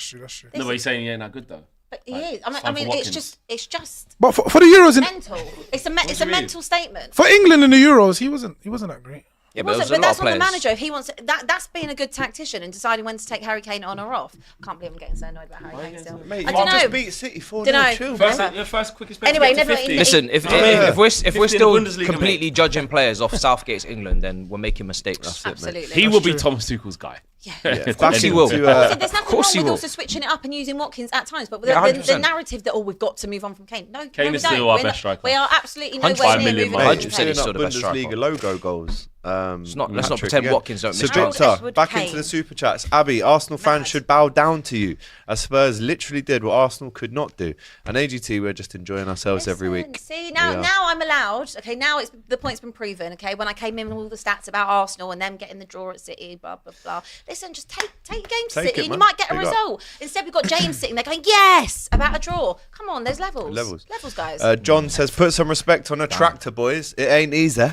but he's saying he ain't that good though. But he is. time I mean, for it's Watkins. just But for the Euros, mental. It's a mental statement. for England in the Euros, he wasn't that great. Yeah, But there was a lot that's of on the players. manager. If he wants that's being a good tactician and deciding when to take Harry Kane on or off. I can't believe I'm getting so annoyed about Harry Kane still. Mate, I you don't just know. beat City 4-0. Dunno. Chill, First- First quickest. Anyway, to get to never 50. in the- Listen, if we're 50 in still the Bundesliga, completely mate. judging players off Southgate's England, then we're making mistakes. Absolutely. He will be Thomas Tuchel's guy. Yeah. Back he into, will. There's nothing wrong course he with will. also switching it up and using Watkins at times, but Yeah, the 100%. narrative that we've got to move on from Kane. No, Kane we is don't. still our We're best not- striker. We are absolutely 105 nowhere near million, moving mate. on from 100% Kane. he's still the best Bundesliga striker. logo goals. Let's not hat-trick pretend again. Watkins don't So miss Harold Victor, Ashwood back Kane. into the super chats. Abby, Arsenal fans should bow down to you, as Spurs literally did what Arsenal could not do. And AGT, we're just enjoying ourselves every Listen, week. See, We now are. I'm allowed. Okay, now the point's been proven. Okay, when I came in with all the stats about Arsenal and them getting the draw at City, blah blah blah. Listen, just take a game to Take City, it, and you man. might get a Big up. result. Instead, we've got James sitting there going, "Yes," about a draw. Come on, there's levels. Levels, guys. John says, put some respect on a tractor, boys. It ain't easy.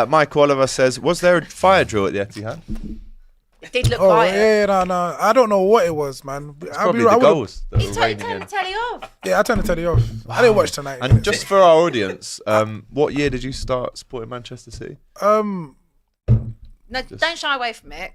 Mike Oliver says, was there a fire drill at the Etihad? It did look Oh quiet. yeah, no. I don't know what it was, man. Probably the goals that He's were raining turning in. the telly off. Yeah, I turned the telly off. I didn't watch tonight. And just for our audience, what year did you start supporting Manchester City? No, don't shy away from it.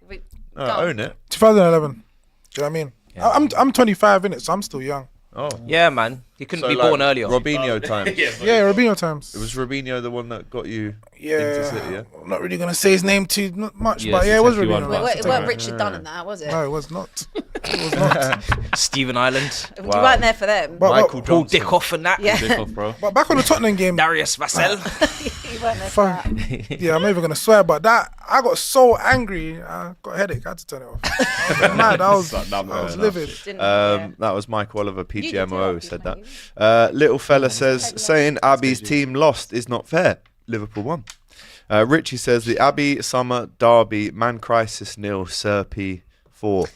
Go on. Own it. 2011. Do you know what I mean? I'm 25 in it, so I'm still young. Oh. Yeah, man. He couldn't be like born earlier. Robinho time. Yeah, Robinho times. It was Robinho the one that got you into Yeah, City, yeah? I'm not really gonna say his name too much, Yeah, but it's yeah, a it was techie one, Robinho. man. It weren't Richard Dunn and that, was it? No, it was not. It was not. Stephen Island, You weren't there for them. But, Michael Paul Johnson. Dickoff and that. Yeah. Dick off, bro. but back on the Tottenham game, Darius Vassell. You weren't there for fuck. that. Yeah, I'm not even gonna swear, but that I got so angry, I got a headache. I had to turn it off. I was mad. I was livid. Didn't yeah. That was Mike Oliver, did PGMO, it, said mate. that. Little fella says, saying Abbey's team lost is not fair. Liverpool won. Richie says, the Abbey Summer Derby, Man Crisis 0, Serpy 4.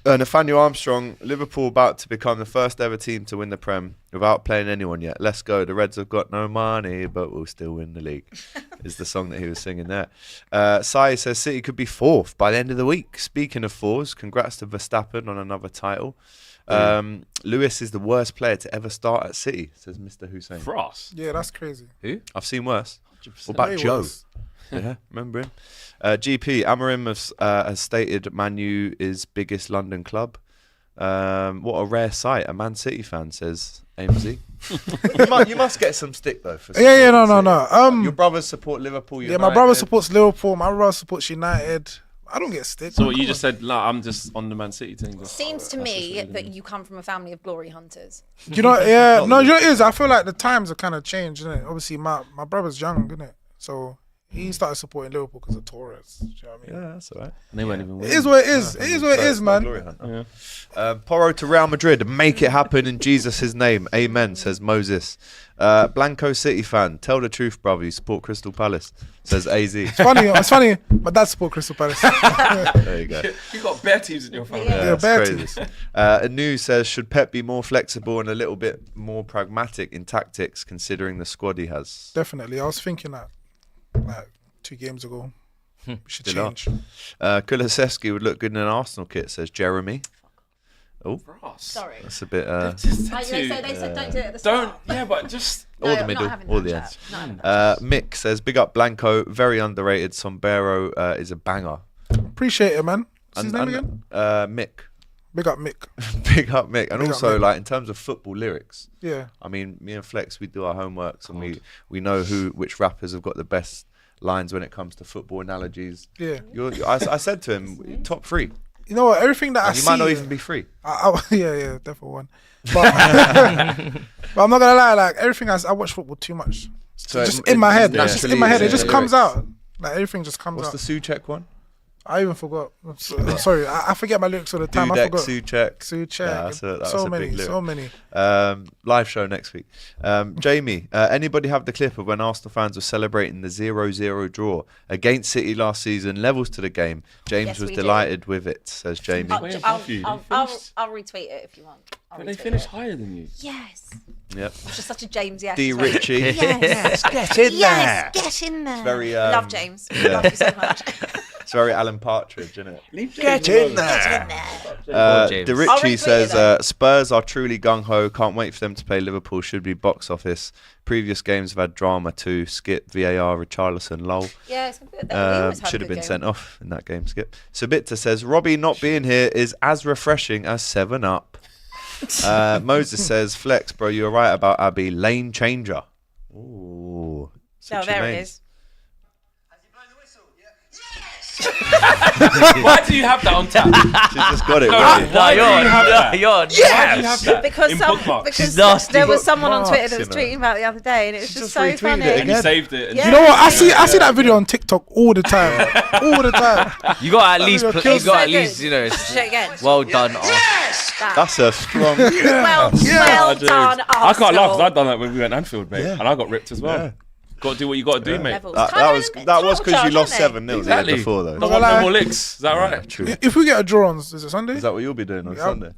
Nathaniel Armstrong, Liverpool about to become the first ever team to win the Prem without playing anyone yet. Let's go. The Reds have got no money, but we'll still win the league. Is the song that he was singing there. Sai says City could be 4th by the end of the week. Speaking of 4s, congrats to Verstappen on another title. Lewis is the worst player to ever start at City, says Mr. Hussein. For us. Yeah, that's crazy. Who? I've seen worse. What Way about Joe? worse. Yeah, remember him. GP Amorim has stated Man U is biggest London club. What a rare sight. A Man City fan, says Amesy. you must get some stick though. For No. Your brothers support Liverpool. United. Yeah, my brother supports Liverpool. My brother supports United. I don't get stick. So man, what you come just said, nah, I'm just on the Man City thing. Seems to me that you come from a family of glory hunters. on. You know, yeah, no, you know what it is. I feel like the times are kind of changed, isn't it? Obviously, my brother's young, isn't it? So he started supporting Liverpool because of Torres. Do you know what I mean? Yeah, that's all right. And they weren't even It winning. is what it is. It is what it is, man. Glory hunter. Porro to Real Madrid. Make it happen in Jesus' name. Amen, says Moses. Blanco City fan. Tell the truth, brother. You support Crystal Palace, says AZ. It's funny. My dad supports Crystal Palace. There you go. You got bare teams in your family. Yeah, that's bad crazy. teams. Anu says, should Pep be more flexible and a little bit more pragmatic in tactics, considering the squad he has? Definitely. I was thinking that like 2 games ago. We should Still change. Kulusevski would look good in an Arsenal kit, says Jeremy. Oh, Sorry. that's a bit. Like they said don't do it at the start. Yeah, but just All the I'm middle, not having all that the chat. ends. Not having that. Mick says, big up Blanco, very underrated. Sombrero is a banger. Appreciate it, man. What's his name And, again? Mick. Big up Mick. Big up Mick. And Big up also, Mick. like, in terms of football lyrics, Yeah. I mean, me and Flex, we do our homeworks and we know which rappers have got the best lines when it comes to football analogies. Yeah. I said to him, top 3. You know what? Everything that I You see. might not even be free. Yeah, definitely one. But, but I'm not gonna lie. Like everything I watch football too much. So Just it- in my head. yeah. It's just in my head. It just Yeah. comes out. Like everything just comes What's out. the Suchek one? I even forgot. Sorry, I forget my lyrics all the time. I Dudek, forgot. Suchek. Suchek. Yeah, that's a so big many, lyric. so many. Live show next week. Jamie, anybody have the clip of when Arsenal fans were celebrating the 0-0 draw against City last season? Levels to the game. James Yes, was we do. delighted with it, says Jamie. I'll finished- retweet it if you want. But they finished higher than you. Yes. Yep. It's just such a James yes. D. as well. Ritchie. Yes. Get in Yes, get in there. very, Love James. yeah. Love you so much. It's very Alan Partridge, isn't it? Get in Get in there. De James. I'll Ritchie retweet it says though. Spurs are truly gung-ho. Can't wait for them to play Liverpool. Should be box office. Previous games have had drama too. Skip, VAR, Richarlison, lol. Yeah, it's good. We always had Should a have good been game. sent off in that game, Skip. Sabitza says, Robbie not being here is as refreshing as 7-Up. Moses says, Flex, bro, you're right about Abby. Lane changer. Ooh. Oh, switching there it lanes. is. Why do you have that on tap? She's just got it. No, ready. why do you have that? You're Why do you have that? Because in some, bookmarks? because She's nasty. there was Got someone on Twitter marks, that was you know. tweeting about it the other day, and it was She just just so retweeted funny. it And you again. saved it. And Yeah. You know what? I see that video on TikTok all the time. All the time. You got at least, video you kills got so at least, good. you know. it's- Show it again. Well done, That's a strong. Well done, I can't laugh because Arsenal. I've done that when we went to Anfield, mate, Yeah. and I got ripped as well. Yeah. Got to do what you got to do, mate. Levels. That Title was charge, because you lost aren't they? 7-0 the year before, though. No gonna lie. more licks. Is that right? True. If we get a draw on, is it Sunday? Is that what you'll be doing on Yeah. Sunday?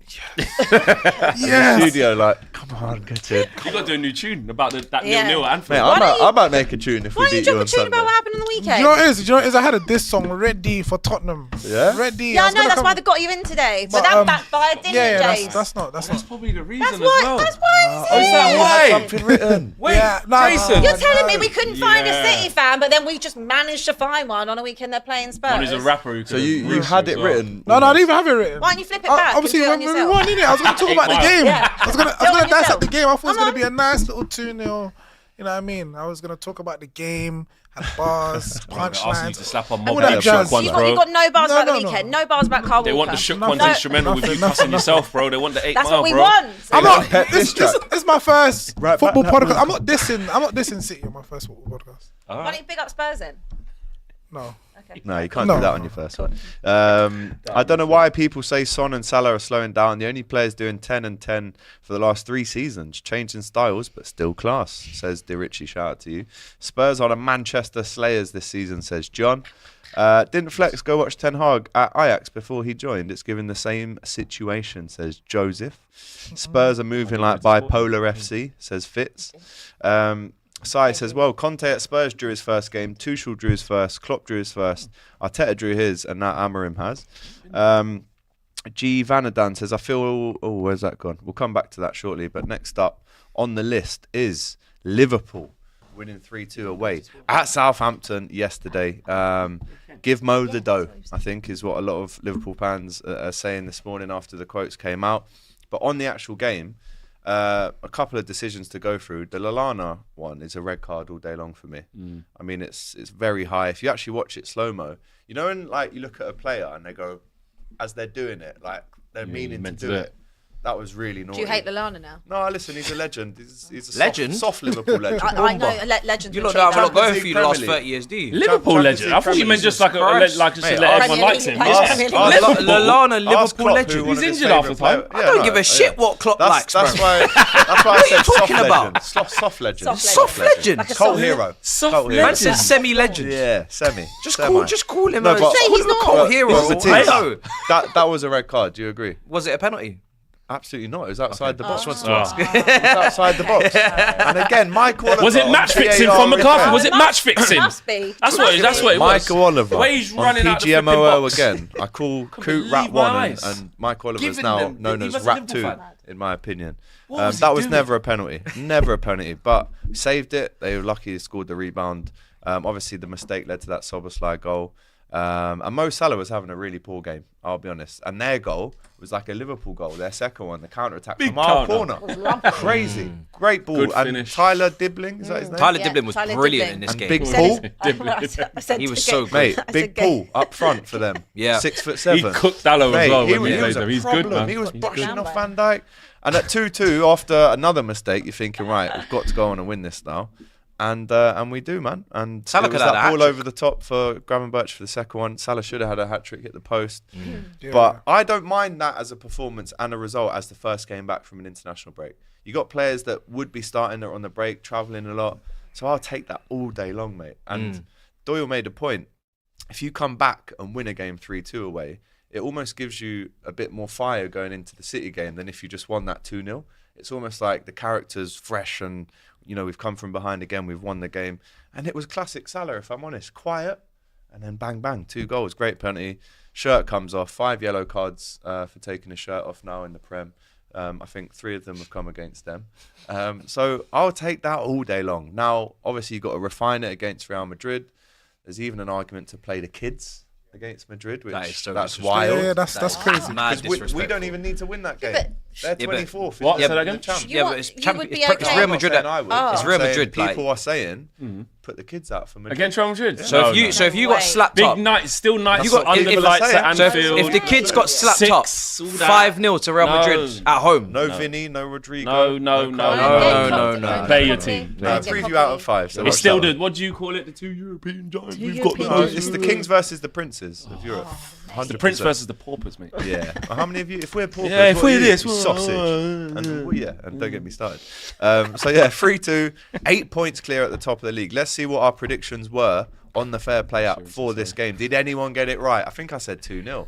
Yes. Studio, like, come on, get in. You got to do a new tune about that Yeah. 0-0 at Anfield. Mate, Why don't I might make a tune if Why we don't you beat you drop a on tune Sunday. about what happened on the Do weekend? you know what it is? Do you know what it is? I had a diss song ready for Tottenham. Yeah? Ready. Yeah, I was know. gonna That's come- why they got you in today. But But, that backfired, didn't Yeah, it, James? that's not. That's probably the reason That's as why. well. That's why. Oh, is that why? Something written. Wait, Yeah, no, Jason. You're telling me we couldn't find a Yeah. City fan, but then we just managed to find one on a weekend they're playing Spurs. One is a rapper who So could you have had reached it as well. written. No, I didn't even have it written. Why don't you flip it back? Obviously, and when do we it on won, yourself? innit? I was going to talk about the game. Yeah. I was going Do it to on dance at yourself. the game. I thought it was Come going to be on. a nice little 2-0. You know what I mean? I was going to talk about the game, had bars, Asking you to punchlines. slap on All Mob that Deep jazz. Shook ones, You bro. got no bars No, about the no, no. weekend. No bars about Carl They want the Walker. shook Nothing. ones instrumental with you Nothing. cussing yourself, bro. They want the 8 That's mile, what we bro. want. I'm not. Pep This diss is my first Right, football back that podcast. movement. I'm not dissing City on my first football podcast. Why don't you big up Spurs then? No. Okay. No, you can't No. do that on your first one. I don't know why people say Son and Salah are slowing down. The only players doing 10 and 10 for the last 3 seasons. Changing styles, but still class, says De Ritchie. Shout out to you. Spurs are the Manchester Slayers this season, says John. Didn't Flex go watch Ten Hag at Ajax before he joined? It's given the same situation, says Joseph. Spurs are moving like bipolar FC, says Fitz. Sai says, well, Conte at Spurs drew his first game. Tuchel drew his first. Klopp drew his first. Arteta drew his, and now Amorim has. G. Vanadan says, I feel... Oh, where's that gone? We'll come back to that shortly. But next up on the list is Liverpool. winning 3-2 away at Southampton yesterday. Give Mo the dough, I think, is what a lot of Liverpool fans are saying this morning after the quotes came out. But on the actual game, a couple of decisions to go through. The Lallana one is a red card all day long for me. I mean, it's very high. If you actually watch it slow-mo, you know, when like you look at a player and they go, as they're doing it, like they're meaning to do it. That was really naughty. Do you hate Lallana now? No, listen, he's a legend. He's a Legend? soft Liverpool legend. I know legends. You will lot don't have a lot treat going that. for you the last 30 years, do you? Liverpool Champions legend. I thought you League meant just like Christ. like just to Mate, let everyone Premier likes him. League, Premier League. Lallana, Liverpool Klopp, legend. who one He's of his injured half the favourite time. players. I don't give a shit what Klopp likes, That's bro. why I said soft talking about? legend. Soft legend. Soft legend. Like a Cult soft- hero. Soft Cult hero. Man said semi-legend. Yeah, semi. Just Semi. call him No, a but- Say he's not. cult hero. This is the I thing. know. That was a red card. Do you agree? Was it a penalty? Absolutely not. It was outside the box. Just It wants to ask. was outside the box. And again, Mike Oliver. Was it on match fixing VAR from McCarthy? repair. Was it match fixing? Must be. That's what it was. Michael Oliver The way he's on running out the flipping PGMOL box. again. I call Coot Rat believe my 1 eyes. and Mike Oliver's Giving now them- known he as was a Rat Liverpool 2, fan. in my opinion. What was he That was doing? never a penalty. Never a penalty. But we saved it. They were lucky they scored the rebound. Obviously, the mistake led to that Soboslai goal. And Mo Salah was having a really poor game, I'll be honest. And their goal was like a Liverpool goal. Their second one, the counter-attack Big from our counter. corner. Crazy. Great ball. Good And finish. Tyler Dibbling, is that his name? Tyler Yeah, Diblin was Tyler brilliant Diblin. in this And game. Big I Paul. said He was to so get- good. Mate, I big said Paul up front for them. Yeah. 6'7". He cooked Dallo as Mate, well he when he was played a them. He's problem. good, man. He was He's brushing good. off Van Dijk. And at 2-2, after another mistake, you're thinking, right, we've got to go on and win this now. And we do, man. And Salah it was could have that had a ball hat-trick. over the top for Gravenberch for the second one. Salah should have had a hat-trick, hit the post. Yeah. But I don't mind that as a performance and a result as the first game back from an international break. You got players that would be starting there on the break, travelling a lot. So I'll take that all day long, mate. And Doyle made a point. If you come back and win a game 3-2 away, it almost gives you a bit more fire going into the City game than if you just won that 2-0. It's almost like the character's fresh and, you know, we've come from behind again, we've won the game. And it was classic Salah, if I'm honest. Quiet, and then bang, bang, 2 goals. Great penalty. Shirt comes off. 5 yellow cards for taking his shirt off now in the Prem. I think 3 of them have come against them. So I'll take that all day long. Now, obviously, you've got to refine it against Real Madrid. There's even an argument to play the kids against Madrid, which That is so that's disrespectful. wild. Yeah, that's crazy. Mad 'Cause we disrespect. don't even need to win that game. but- They're Yeah, but- 24th. What? in Say that the again? Champions. Yeah, but You it's, would be it's okay. Real I'm not Madrid. saying I would. Oh. It's I'm Real saying Madrid. Like, people are saying, put the kids out for Madrid. Against Real Madrid. so No, if you no. so if you No got way. slapped Big up, night, still nights You got- under if- the lights if- at so Anfield. if the kids got slapped up 6, all that. 5-0 to Real No. Madrid at home, No Vinny, no Rodrigo. No. No. Play your team. Preview out of 5. So It's watch still that the, one. what do you call it? The 2 European giants. We've European got No, the it's the Kings versus the Princes of Europe. 100%. The Prince versus the Paupers, mate. Yeah. Well, how many of you? If we're paupers, Yeah, if what we're are you? this, You we're- sausage. And well, yeah, and don't get me started. So yeah, 3-2, 8 points clear at the top of the league. Let's see what our predictions were on the Fair Play app for this game. Did anyone get it right? I think I said 2-0.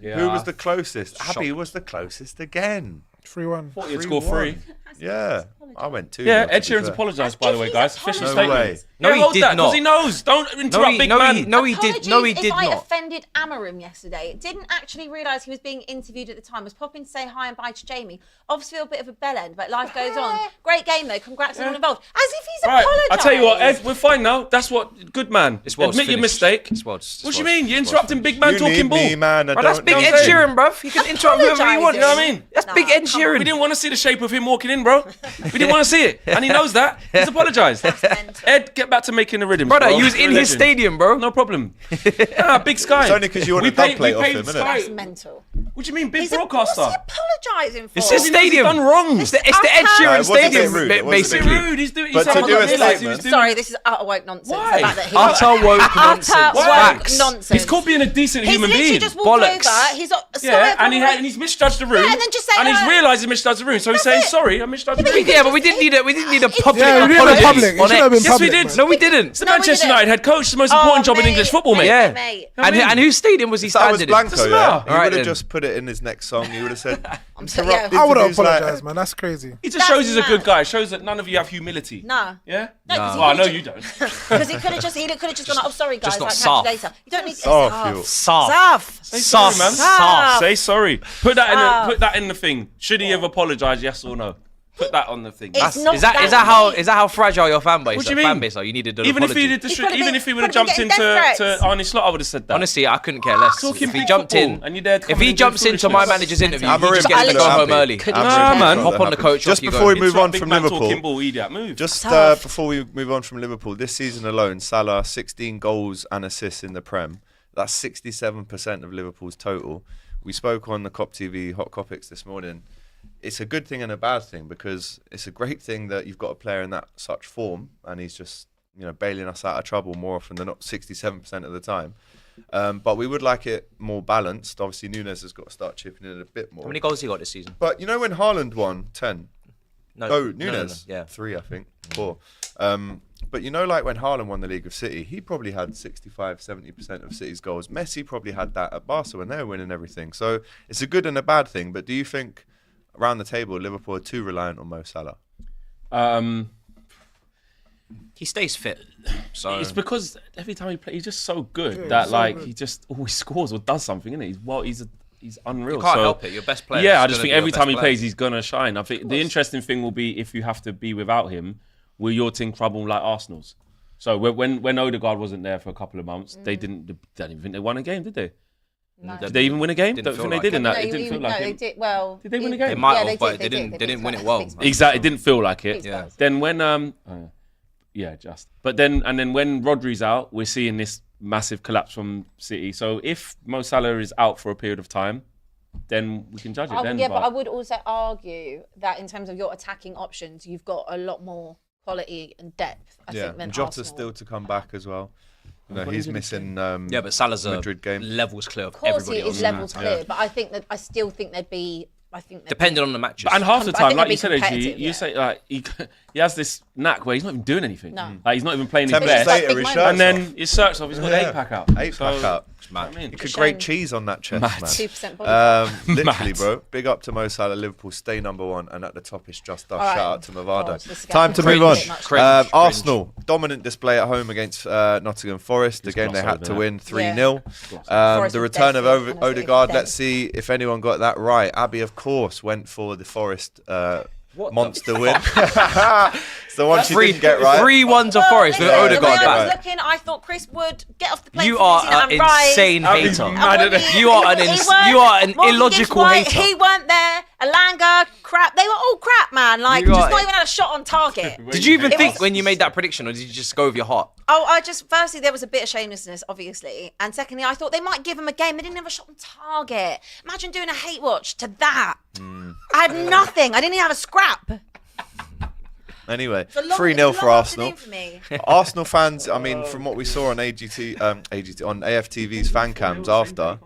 Yeah. Who was the closest? Shocked. Abby was the closest again. 3-1. Thought you'd score 3. Yeah, I went 2. Yeah, Ed Sheeran's apologised, by the way, guys. Official No statement. way. No, Yeah, he hold did that, 'cause not. he knows. Don't interrupt big man. he did. No, he did Apologies if I not. offended Amarim yesterday. Didn't actually realise he was being interviewed at the time. Was popping to say hi and bye to Jamie. Obviously a bit of a bell end, but life goes on. Great game though. Congrats to all involved. As if he's Right, apologised. I tell you what, Ed, we're fine now. That's what, good man. This was Admit your finished. mistake. This was- What this do you was- mean? You're this was interrupting big man You talking need ball. me, man. I Bro, that's don't big know Ed what I'm saying. Sheeran, bruv. You can interrupt whoever you want. You know what I mean? That's Nah, big Ed come Sheeran. We didn't want to see the shape of him walking in, bro. We didn't want to see it. And he knows that. He's apologised. mental. Ed, get back to making the rhythm. Brother, bro. you was You're in a his legend. stadium, bro. No problem. Big Sky. It's only 'cause you want a dub plate off him, innit? That's mental. What do you mean, big What's broadcaster? he apologising for? It's his He knows he's stadium. done wrong. It's the Ed No, Sheeran it was a bit stadium, rude. It was a bit basically. Rude. He's doing. But he's to having do a realised he was statement- doing- Sorry, this is utter woke nonsense. Why? The fact that he Utter woke nonsense. Utter woke Facts. nonsense. He's called being a decent He's human literally being. just walked Bollocks. over. He's Yeah, and he's misjudged the room. Yeah, and then just say and he's hello. realised he misjudged the room, so he's That's saying it. sorry. I misjudged the room. Yeah, but we didn't need a public Yeah, we didn't have apology a public. It on should have been X. Yes, we public, did. man. No, we didn't. It's the No, we Manchester didn't. United head coach. It's the most important job in mate. English football, mate. Yeah. Mate. And whose stadium was he That was standing in? Blanco, Doesn't yeah. matter. He Alright would have then. just put it in his next song. He would have said, so- yeah. I would have interviews like- apologized, man. That's crazy. He just That's shows he's a good mad. guy. It shows that none of you have humility. No. Yeah? No, 'cause he Well, I know could've you ju- don't. Because he could have just gone, oh, sorry, guys, not I'll catch soft. you later. You don't need Soft, you. Soft. Say sorry, man. Soft. Say sorry. Put that Soft. put that in the thing. Should he have apologised? Yes or no? Put that on the thing. It's not Is that how fragile your fan base? What do you fan mean? base are? You needed an Even apology. if he would have Could've jumped been into getting death to threats. Arnie Slot, I would have said that. Honestly, I couldn't care less. Talking If he big jumped football, in, and you're there if coming he in jumps doing into my foolishness. manager's interview, I'm you just already get to go happy. home early. Nah, man. Hop on the coach. Just off you before we go. move on Big from man Liverpool, talking ball, idiot, move. just Tough. before we move on from Liverpool, this season alone, Salah 16 goals and assists in the Prem. That's 67% of Liverpool's total. We spoke on the Cop TV Hot Topics this morning. It's a good thing and a bad thing because it's a great thing that you've got a player in that such form and he's just bailing us out of trouble more often than not, 67% of the time. But we would like it more balanced. Obviously, Nunes has got to start chipping in a bit more. How many goals he got this season? But when Haaland won 10, Nunes, yeah. 3 I think, 4. But like when Haaland won the League of City, he probably had 65-70% of City's goals. Messi probably had that at Barca when they were winning everything. So it's a good and a bad thing. But do you think around the table Liverpool are too reliant on Mo Salah? He stays fit. So It's because every time he plays, he's just so good that he just always scores or does something, isn't he? He's unreal. you can't So, help it. Your best player. Yeah, is I just gonna think be every your time he best player. plays, he's gonna shine. I think the interesting thing will be if you have to be without him, will your team trouble like Arsenal's? So when Odegaard wasn't there for a couple of months, they didn't even think they won a game, did they? No. Did they even win a game? Didn't Don't feel think like they did it. in that. No, It didn't feel like they it. did. Well, Did they win a game? They might Yeah, have, but they they didn't win it Spurs. well. They beat Spurs. Exactly, it didn't feel like it. Beat Spurs. Then when But then when Rodri's out, we're seeing this massive collapse from City. So if Mo Salah is out for a period of time, then we can judge it. Then, but I would also argue that in terms of your attacking options, you've got a lot more quality and depth. I think than and Jota's Arsenal. still to come back as well. He's missing. Yeah, but Salah's Madrid game. levels clear of Of course, everybody it else. is levels clear, but I still think there'd be. Depending on the matches. And half the I time, think like it'd you be said, AG, competitive, you yeah. say he has this knack where he's not even doing anything. No. Like he's not even playing his 10 minutes best. like later, big his moments. shirt's And then off. his shirt's off. He's got an 8-pack out. 8-pack out. I mean, You could Shame. grate cheese on that chest, man. 2% body fat. Literally, Mad. bro. Big up to Mo Salah. Liverpool stay number 1, and at the top is just us. All right. Shout out to Movado. God, this guy Time to can move on. cringe. Cringe. Arsenal dominant display at home against Nottingham Forest. The game they gloss had to over win that. 3-0. Forest The was return dead of fit, honestly, Odegaard. dead. Let's see if anyone got that right. Abby, of course, went for the Forest monster win. It's the one she didn't get right. 3-1 to Forest with Listen, Odegaard the way I back. was looking, I thought Chris would get off the plane. You for are New Zealand an and rise. insane I'd be hater. mad at it. You are an Morgan illogical Gibbs-White, hater. He weren't there. Alanga, crap. They were all crap, man. Like, You just are- not even had a shot on target. Did you even It think was- when you made that prediction, or did you just go with your heart? Oh, firstly, there was a bit of shamelessness, obviously. And secondly, I thought they might give him a game. They didn't have a shot on target. Imagine doing a hate watch to that. I had nothing. I didn't even have a scrap. Anyway, It's a long- 3-0 it's a for long Arsenal. afternoon for me. Arsenal fans, I mean, from what we saw on on AFTV's fan cams after,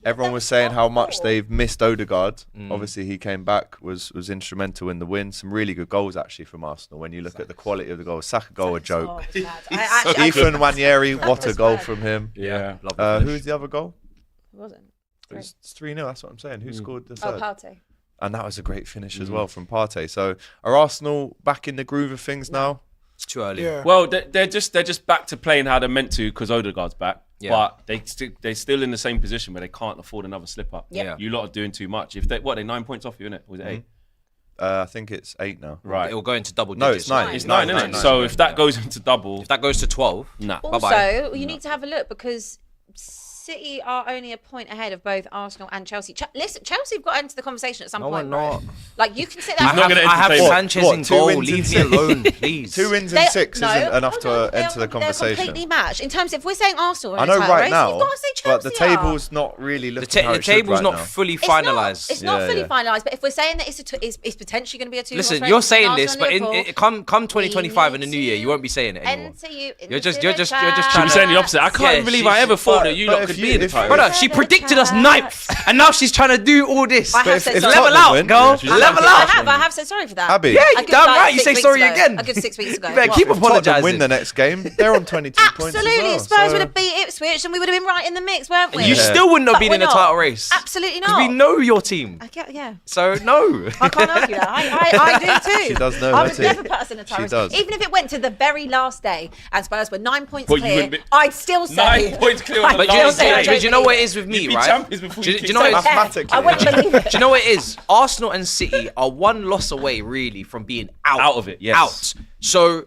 everyone was saying how much they've missed Odegaard. Obviously, he came back, was instrumental in the win. Some really good goals, actually, from Arsenal. When you look at the quality of the goals, Saka goal, a joke. Oh, it was bad. I Ethan Nwaneri, That what a was goal bad. from him. Yeah. Who's the other goal? It wasn't. It's 3-0, that's what I'm saying. Who scored the Oh, third? Partey. And that was a great finish as well from Partey. So are Arsenal back in the groove of things now? It's too early. Yeah. Well, they're just back to playing how they're meant to because Odegaard's back. Yeah. But they're still in the same position where they can't afford another slip up. Yeah. You lot are doing too much. If they're 9 points off you, innit? Was it 8? I think it's 8 now. Right. It will go into double No, digits. it's 9. It's 9, isn't it? So if that goes into double, If that goes to 12, nah. Also, you need to have a look because City are only a point ahead of both Arsenal and Chelsea. Listen, Chelsea have got into the conversation at some No, point. we're not. Right? Like, you can sit He's there. not gonna I have entertain- Sanchez What, in 2 goal. wins in Leave me 6? alone, please. 2 wins in 6 isn't enough hold on, to enter the they're conversation. completely matched. In terms of, if we're saying Arsenal, are I in know a title right race, now, you've got to say but Chelsea the are. table's not really The, looking how it should table's right not now. fully It's not- finalised. It's not Yeah, fully yeah. finalised, but if we're saying that it's potentially going to be a 2-horse Listen, race you're between saying Arsenal this, and but Liverpool, come 2025 in the need new year, you won't be saying it anymore. enter you You're just into the trying Should to- be saying the opposite. I can't Yeah, believe she- I ever thought but- that you but lot if could you- be in the if- title. Brother, she predicted us 9th, and now she's trying to do all this. I have if- said if sorry. Level Tottenham out, win- girl. Yeah, Level I out. have said sorry for that. Abby. Yeah, A you good, damn like, right. You 6 say weeks sorry ago. again. A good 6 weeks ago. You better What? keep Tottenham apologising. win the next game. They're on 22 points as Absolutely, well. if Spurs so- would have beat Ipswich, and we would have been right in the mix, weren't we? You still wouldn't have But been we're in the not. title race. Absolutely Because not. we know your team. Yeah. So, no. I can't argue that. I do too. She does know I her would team. never put us in a title She race. does. Even if it went to the very last day and Spurs were 9 points But you clear, wouldn't be- I'd still say 9 points clear on the I'd But you know, last don't Do you know what it believe is with me, You'd be right? champions before Do you you know what it is? Mathematically, I wouldn't believe it. Do you know what it is? Arsenal and City are one loss away, really, from being out of it, yes. Out. So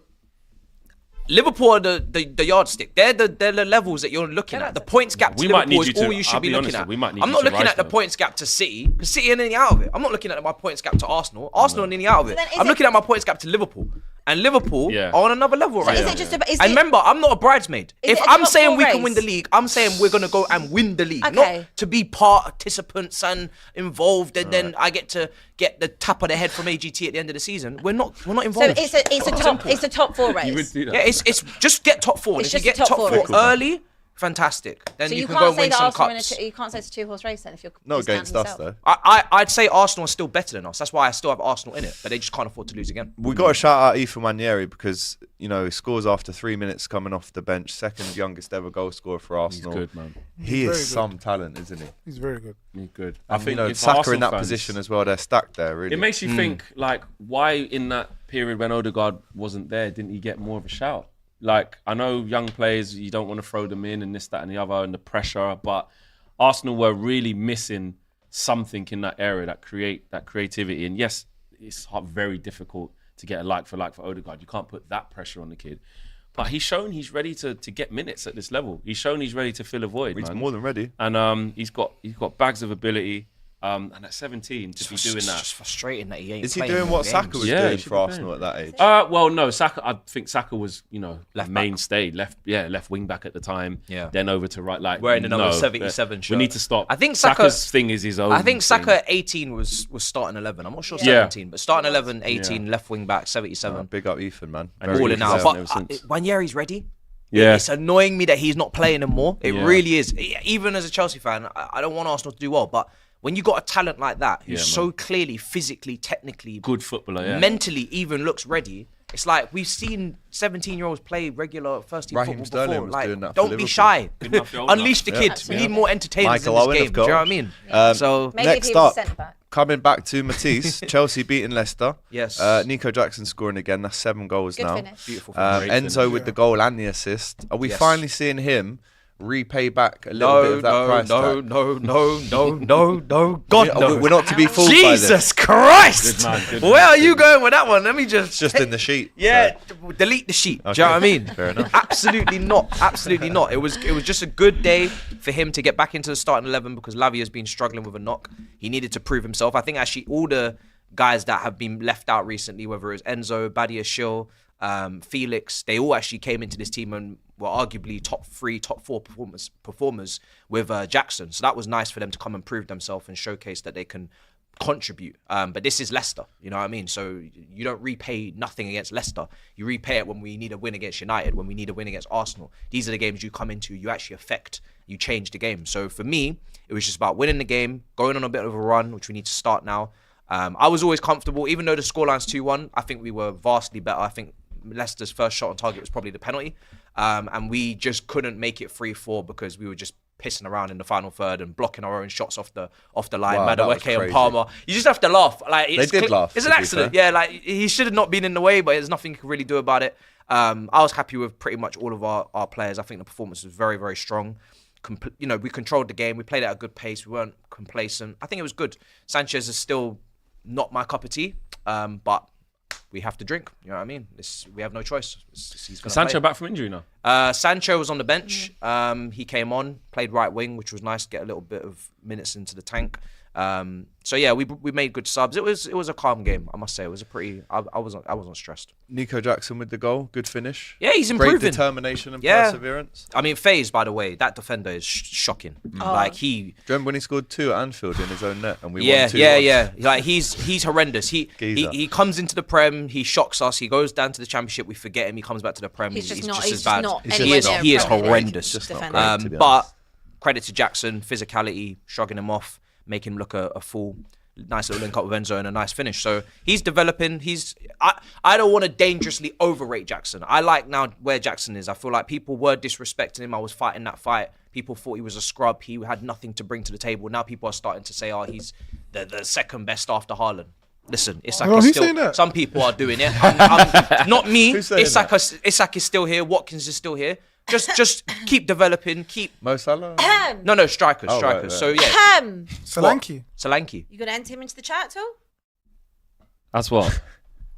Liverpool are the yardstick. They're the levels that you're looking at. The points gap to We might Liverpool need is you all to- you should I'll be be looking honest, at. we might need I'm you not to looking rise at the though. points gap to City, because City are nearly out of it. I'm not looking at my points gap to Arsenal. Arsenal are nearly out of it. then is I'm it- looking at my points gap to Liverpool. And Liverpool Yeah. are on another level right is now. it just about, is And it, remember, I'm not a bridesmaid. Is If it a I'm top saying four we can race? win the league, I'm saying we're going to go and win the league. Okay. Not to be participants and involved, and then I get to get the tap of the head from AGT at the end of the season. We're not so involved. it's a top four race. You would do that. Yeah, it's just get top four. And It's if you just get a top top four four race. early, fantastic. Then So you you can go can't and say win that some Arsenal cups. you can't say it's a two-horse race then if you're No, discounting against us yourself. though. I'd say Arsenal are still better than us. That's why I still have Arsenal in it, but they just can't afford to lose again. We got to shout out Nwaneri because he scores after 3 minutes coming off the bench, second youngest ever goal scorer for He's Arsenal. good, man. He very is good. some talent, isn't he? He's very good. He's good. I think Saka Arsenal in that fans, position as well. They're stacked there, really. It makes you think, like, why in that period when Odegaard wasn't there, didn't he get more of a shout? Like, I know young players, you don't want to throw them in and this, that, and the other, and the pressure, but Arsenal were really missing something in that area, that creativity. And yes, it's very difficult to get a like for Odegaard. You can't put that pressure on the kid. But he's shown he's ready to get minutes at this level. He's shown he's ready to fill a void, He's man. more than ready. And he's got bags of ability. And at 17 to be doing It's that. just frustrating that he ain't Is he playing doing more what Saka games. was Yeah, doing he should for be Arsenal at that age? Well, no, Saka. I think Saka was, Left a back. mainstay, left wing back at the time. Yeah. Then over to right, like Wearing the number no, 77 shirt. We need to stop. I think Saka's thing is his own. I think Saka thing. at 18 was starting 11. I'm not sure Yeah. 17, but starting 11, 18, left wing back, 77. Big up Ethan, man. And Very all All good in out. player. ever But since. Nwaneri's ready. Yeah. It's annoying me that he's not playing anymore. It Yeah. really is. Even as a Chelsea fan, I don't want Arsenal to do well, but when you got a talent like that who's Yeah, so clearly, physically, technically, Good footballer, yeah. mentally even looks ready, it's like we've seen 17-year-olds play regular first team Raheem football Sterling before. was Like, doing that for don't be Liverpool. shy. Good enough, you're old Unleash the enough. kids. We need more entertainers Michael in Owen, this of game. Do you know what I course. mean? So Maybe Next if he was up, centre back. coming back to Matisse, Chelsea beating Leicester. Yes. Nico Jackson scoring again. That's 7 goals Good now. finish. beautiful. Great Enzo finish. with the goal and the assist. Are we Yes. finally seeing him repay back a little bit of that price tag? no. God, no. We're not to be fooled by this. Jesus Christ! Good man, good Where man. are you going with that one? Let me just. It's just in the sheet. Yeah, delete the sheet. Do you know what I mean? Fair enough. Absolutely not. Absolutely not. It was just a good day for him to get back into the starting 11 because Lavia has been struggling with a knock. He needed to prove himself. I think actually all the guys that have been left out recently, whether it's Enzo, Badia Shil, Felix, they all actually came into this team and were arguably top 3, top 4 performers with Jackson. So that was nice for them to come and prove themselves and showcase that they can contribute. But this is Leicester, you know what I mean? So you don't repay nothing against Leicester. You repay it when we need a win against United, when we need a win against Arsenal. These are the games you come into, you actually affect, you change the game. So for me, it was just about winning the game, going on a bit of a run, which we need to start now. I was always comfortable, even though the scoreline's 2-1, I think we were vastly better. I think Leicester's first shot on target was probably the penalty. And we just couldn't make it 3-4 because we were just pissing around in the final third and blocking our own shots off the line. Wow, that was Madueke and crazy. Palmer. You just have to laugh. Like They did laugh, It's to an be accident. fair. Yeah, like he should have not been in the way, but there's nothing you can really do about it. I was happy with pretty much all of our players. I think the performance was very, very strong. We controlled the game. We played at a good pace. We weren't complacent. I think it was good. Sanchez is still not my cup of tea, but we have to drink. You know what I mean? We have no choice. He's gonna Sancho play. back from injury now. Sancho was on the bench. He came on, played right wing, which was nice to get a little bit of minutes into the tank. So yeah, we made good subs. It was a calm game, I must say. It was a pretty. I wasn't stressed. Nico Jackson with the goal. Good finish. Yeah, he's Great improving. determination and Yeah. perseverance. I mean, FaZe, by the way, that defender is shocking. Like Do you remember when he scored 2 at Anfield in his own net and we won 2-1? Yeah. Like he's horrendous. Geezer. He comes into the Prem, he shocks us. He goes down to the Championship, we forget him. He comes back to the Prem. He's just he's not. just He's as just bad. not. He's anywhere just near he is Premier League horrendous. Just not defender. great. to be But honest. credit to Jackson, physicality, shrugging him off, make him look a fool. Nice little link up with Enzo and a nice finish. So he's developing. I don't want to dangerously overrate Jackson. I like now where Jackson is. I feel like people were disrespecting him. I was fighting that fight. People thought he was a scrub. He had nothing to bring to the table. Now people are starting to say, he's the second best after Haaland. Listen, Isak Oh, is who's still. saying that? Some people are doing it. I'm not me. Who's saying Isak is still here. Watkins is still here. just keep developing. Mo Salah. No, strikers. Oh, right. So yeah, Solanke. Solanke. You gonna enter him into the chat at all? That's what.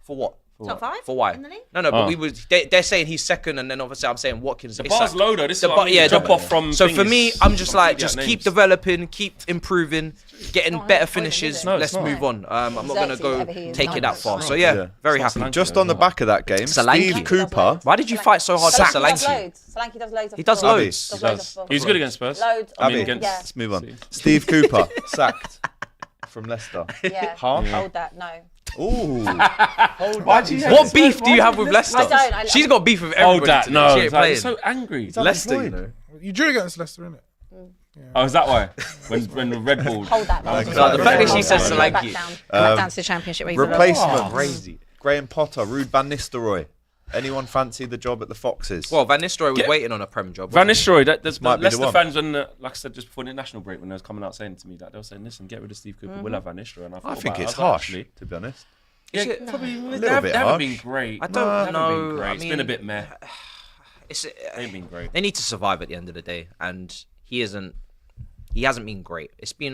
For what? Top 5? For why? In the league? No, but they're saying he's second, and then obviously I'm saying Watkins. The bar's low though. This is what I mean. yeah, drop off from. So for me, I'm just like, Yeah, just names. keep developing, keep improving, getting better Foden, finishes. is it? No, it's Let's not. move on. I'm not gonna Xerxes, go whatever he is, take it that no, far. it's So not. yeah, very It's not happy. Solanke. Just on the back of that game, Solanke. Steve Cooper. Why did you fight so hard for Solanke does Solanke? loads. Solanke does loads. He does Abby. loads. He does. He was good against Spurs. Loads. I mean, Abby, against. Yeah. let's move on. Steve Cooper sacked from Leicester. Yeah. Half. Hold that. No. Ooh. What beef do you have with Leicester? I don't. She's got beef with Oh, everybody. that today. no. She ain't Like, playing. he's so angry. Leicester, you know. You drew against Leicester, innit? Oh, is that why? When the Red Bull. Hold that. Okay. No, the fact that she says Go back Solanke. down. Go back down to the Championship. where you belong. Replacement. Crazy. Graham Potter, Ruud van Nistelrooy. Anyone fancy the job at the Foxes? Well, Van Nistelrooy was waiting on a Prem job. Van wasn't he? Nistelrooy, that's Might be the Leicester one. fans, when, like I said just before the international break, when they was coming out saying to me that they were saying, listen, get rid of Steve Cooper, we'll have Van Nistelrooy. And I I thought think about it. it's I was like, harsh, actually, to be honest. yeah, it? probably little they bit haven't harsh. been great. I don't They haven't know. been great. I It's been mean, a bit meh. It's, They ain't been great. they need to survive at the end of the day, and he hasn't been great.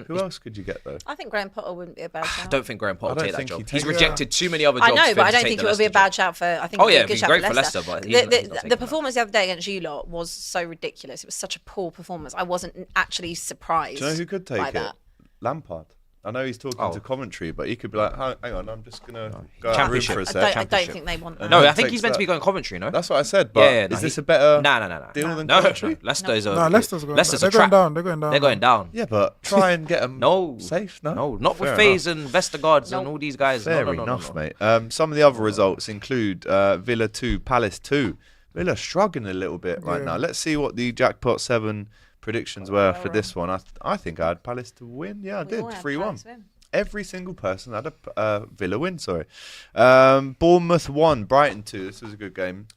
Who else could you get though? I think Graham Potter wouldn't be a bad I shout. don't think Graham Potter I will don't take that think job. he'd He's take it. rejected too many other I jobs. know, for but him I to don't take think the it would be a Leicester bad job. shout for. I think Oh, it would yeah, be a it'd good be shout great for for Leicester. Leicester, but he's not taking The that. performance the other day against you lot was so ridiculous. It was such a poor performance. I wasn't actually surprised. Do you know who could take by it? that. Lampard. I know he's talking Oh. to commentary, but he could be like, hang on, I'm just going to go out Championship. room for a I sec. don't think they want that. No, I Takes think he's meant to be that. going Coventry, no? That's what I said, but Yeah, no, is this he- a better No. deal than No, Coventry? Leicester is a. No, Leicester's going Leicester's down. a They're going trap. down. They're going down. They're going down. Yeah, but try and get them No. safe, no? No, not with Fair FaZe and Vestergaards and No. all these guys. Fair no, enough, no. mate. Some of the other results include Villa 2, Palace 2. Villa struggling a little bit right now. Let's see what the Jackpot 7 predictions were for this one. I think I had Palace to win. Yeah, I We did. all had 3-1. Palace win. Every single person had a Villa win, sorry. Bournemouth 1, Brighton 2. This was a good game.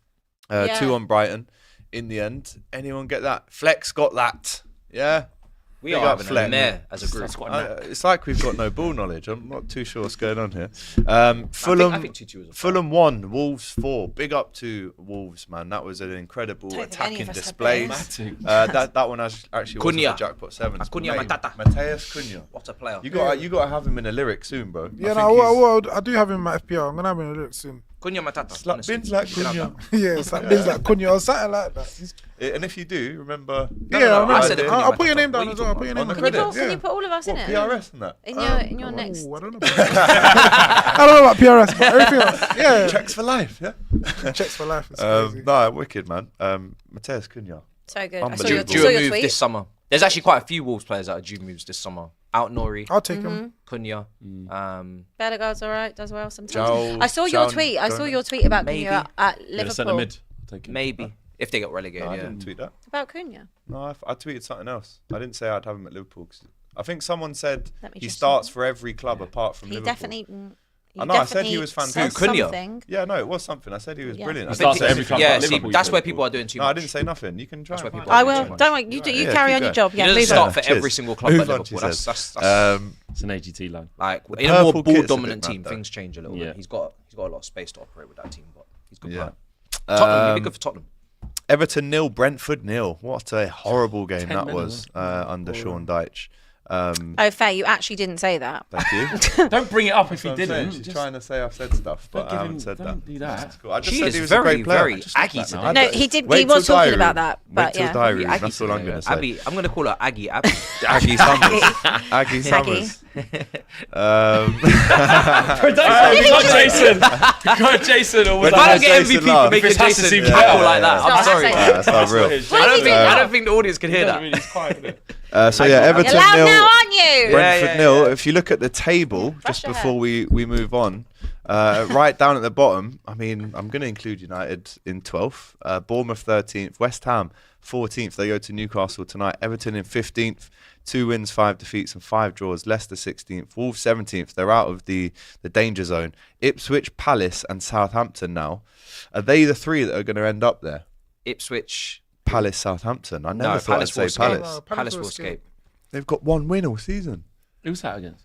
2 on Brighton. In the end, anyone get that? Flex got that. Yeah? We Big are up having Fleck. a mare as a group. It's like we've got no ball knowledge. I'm not too sure what's going on here. I Fulham, think 2-2 was a Fulham 1, Wolves 4. Big up to Wolves, man. That was an incredible Don't think any attacking of us had displays. those. That one actually wasn't Cunha. the Jackpot Sevens. Cunha Matata. Mateus Cunha. What a player. You got to have him in a lyric soon, bro. Yeah, I no, think I do have him in my FPL. I'm going to have him in a look soon. Cunha Matata. he's like honestly. bins like Get out Cunha. Yeah, it's like things like Cunha or something like that. And if you do, remember. Yeah, I I remember. said it. I'll put your What name are down you as well. I'll put your talking name about? down. On the Can you put all of us in What, it? PRS and that? In your next. I don't know. I don't know about PRS, but everything else. Yeah. Checks for life, yeah? Checks for life. It's crazy. No, wicked, man. Mateus Cunha. So good. I saw Unbelievable. your, Due saw a your move tweet. this summer. There's actually quite a few Wolves players that are due moves this summer. Out Nori, I'll take him. Cunha. Odegaard's all right, does well sometimes. Joe- I saw your Joe- tweet. I saw Jonas. your tweet about Maybe. Cunha at Yeah, the centre Liverpool. mid. Take it. Maybe. If they get relegated, No, I yeah. didn't tweet that. About Cunha. No, I tweeted something else. I didn't say I'd have him at Liverpool. 'Cause I think someone said Let me he just- starts for every club apart from He Liverpool. definitely. I know, I said he was said fantastic. Cunha? something. Yeah, no, it was something. I said he was Yeah. brilliant. He I starts didn't at say every club. anything. Yeah, Liverpool, see, Liverpool, that's where Liverpool. people are doing too No, I much. didn't say nothing. You can try. That's and where find people out. I are will. doing Don't worry. You Yeah, carry keep on your going. job. He Yeah, doesn't move start on. for Cheers. every single club Move at on, Liverpool. she That's says. It's an AGT line. like The in a more purple ball kit's a bit dominant mad, team, though. things change a little Yeah. bit. He's got a lot of space to operate with that team, but he's good. Yeah. Player. Tottenham, he'd be good for Tottenham. Everton 0, Brentford 0. What a horrible game 10 that men, was under Sean Dyche. Oh, fair. You actually didn't say that. Thank you. Don't bring it up if he I'm saying, didn't. she's Just trying to say I've said stuff, but don't I give haven't him- said don't that. do that. That's cool. I just She said is he was a very, great player. very I just aggy looked at today. that. No, he did. Wait He was till talking diary about room. that. Wait But till yeah. diary room. Aggie That's all I'm today. going to say. Abby, I'm gonna call her Aggie. Abby. Aggie Summers. Aggie Summers. We got Jason. We got Jason. Or was But If I don't Jason get MVP for laughed. making Chris has to Jason see tackle Bell. like that, It's I'm not sorry. happening. That's not real. I don't think the audience can hear that. It's quiet, isn't it? So yeah, Everton You're loud 0, now, aren't you? Brentford Yeah, 0. yeah. If you look at the table, Brush just your before we move on, right down at the bottom, I mean, I'm going to include United in 12th, Bournemouth 13th, West Ham 14th. They go to Newcastle tonight. Everton in 15th, 2 wins, 5 defeats and 5 draws. Leicester 16th, Wolves 17th. They're out of the danger zone. Ipswich, Palace and Southampton now. Are they the 3 that are going to end up there? Ipswich. Palace, Southampton. I never No, thought Palace I'd will say escape. Palace. No, Palace will escape. They've got 1 win all season. Who's that against?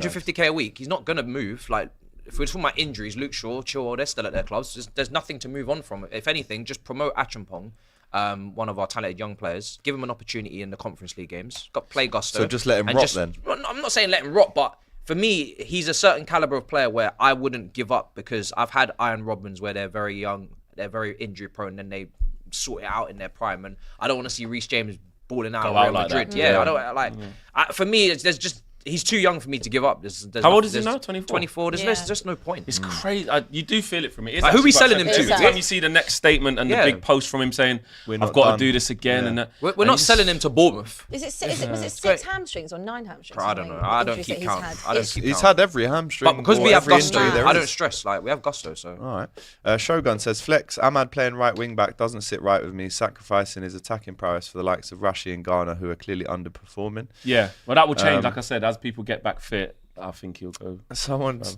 250k a week. He's not gonna move. Like, if we're talking about injuries, Luke Shaw, Chilwell, they're still at their clubs. There's nothing to move on from. If anything, just promote Achampong one of our talented young players. Give him an opportunity in the Conference League games. Got play gusto. So just let him rot then? Well, I'm not saying let him rot, but for me, he's a certain caliber of player where I wouldn't give up, because I've had Iron Robins where they're very young, they're very injury prone, and they sort it out in their prime. And I don't want to see Reece James balling out at Real Madrid. I don't like. For me, he's too young for me to give up. How old is he now? 24? 24. There's just no point. It's crazy. You do feel it from it. Like, who are we selling him to? Every time you see the next statement and the big post from him saying, I've got to do this again. And we're not selling him to Bournemouth. Was it 6 hamstrings or 9 hamstrings? I don't know. I don't keep count. He's had every hamstring. But because we have gusto, I don't stress. Like, we have gusto, so. All right. Shogun says, Flex, Ahmad playing right wing back doesn't sit right with me, sacrificing his attacking prowess for the likes of Rashi and Ghana, who are clearly underperforming. Yeah, well, that will change. Like I said, as people get back fit, I think he'll go.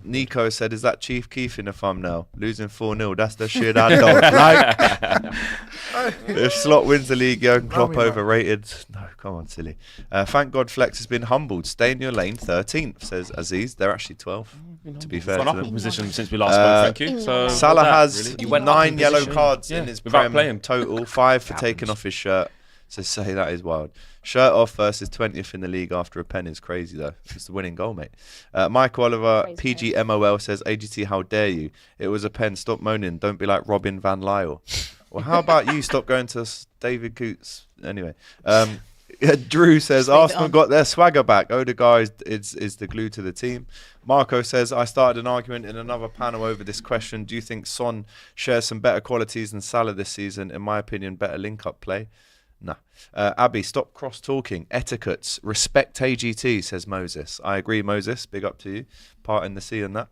Nico said, is that Chief Keef in the thumbnail? Losing 4-0, that's the shit I don't like. If Slot wins the league, Jurgen Klopp overrated. No, come on, silly. Thank God Flex has been humbled. Stay in your lane, 13th, says Aziz. They're actually 12th, to be fair to gone up them. in position since we last spoke, thank you. So Salah has really? 9 yellow cards in his without Prem playing. total, 5 for taking off his shirt. So say that is wild. Shirt off versus 20th in the league after a pen is crazy, though. It's the winning goal, mate. Michael Oliver, PGMOL says, AGT, how dare you? It was a pen. Stop moaning. Don't be like Robin Van Lyle. Well, how about you stop going to David Coots? Anyway. Drew says, Arsenal got their swagger back. Odegaard is the glue to the team. Marco says, I started an argument in another panel over this question. Do you think Son shares some better qualities than Salah this season? In my opinion, better link-up play. Nah. Abby, stop cross-talking. Etiquettes. Respect AGT, says Moses. I agree, Moses. Big up to you. Part in the sea and that.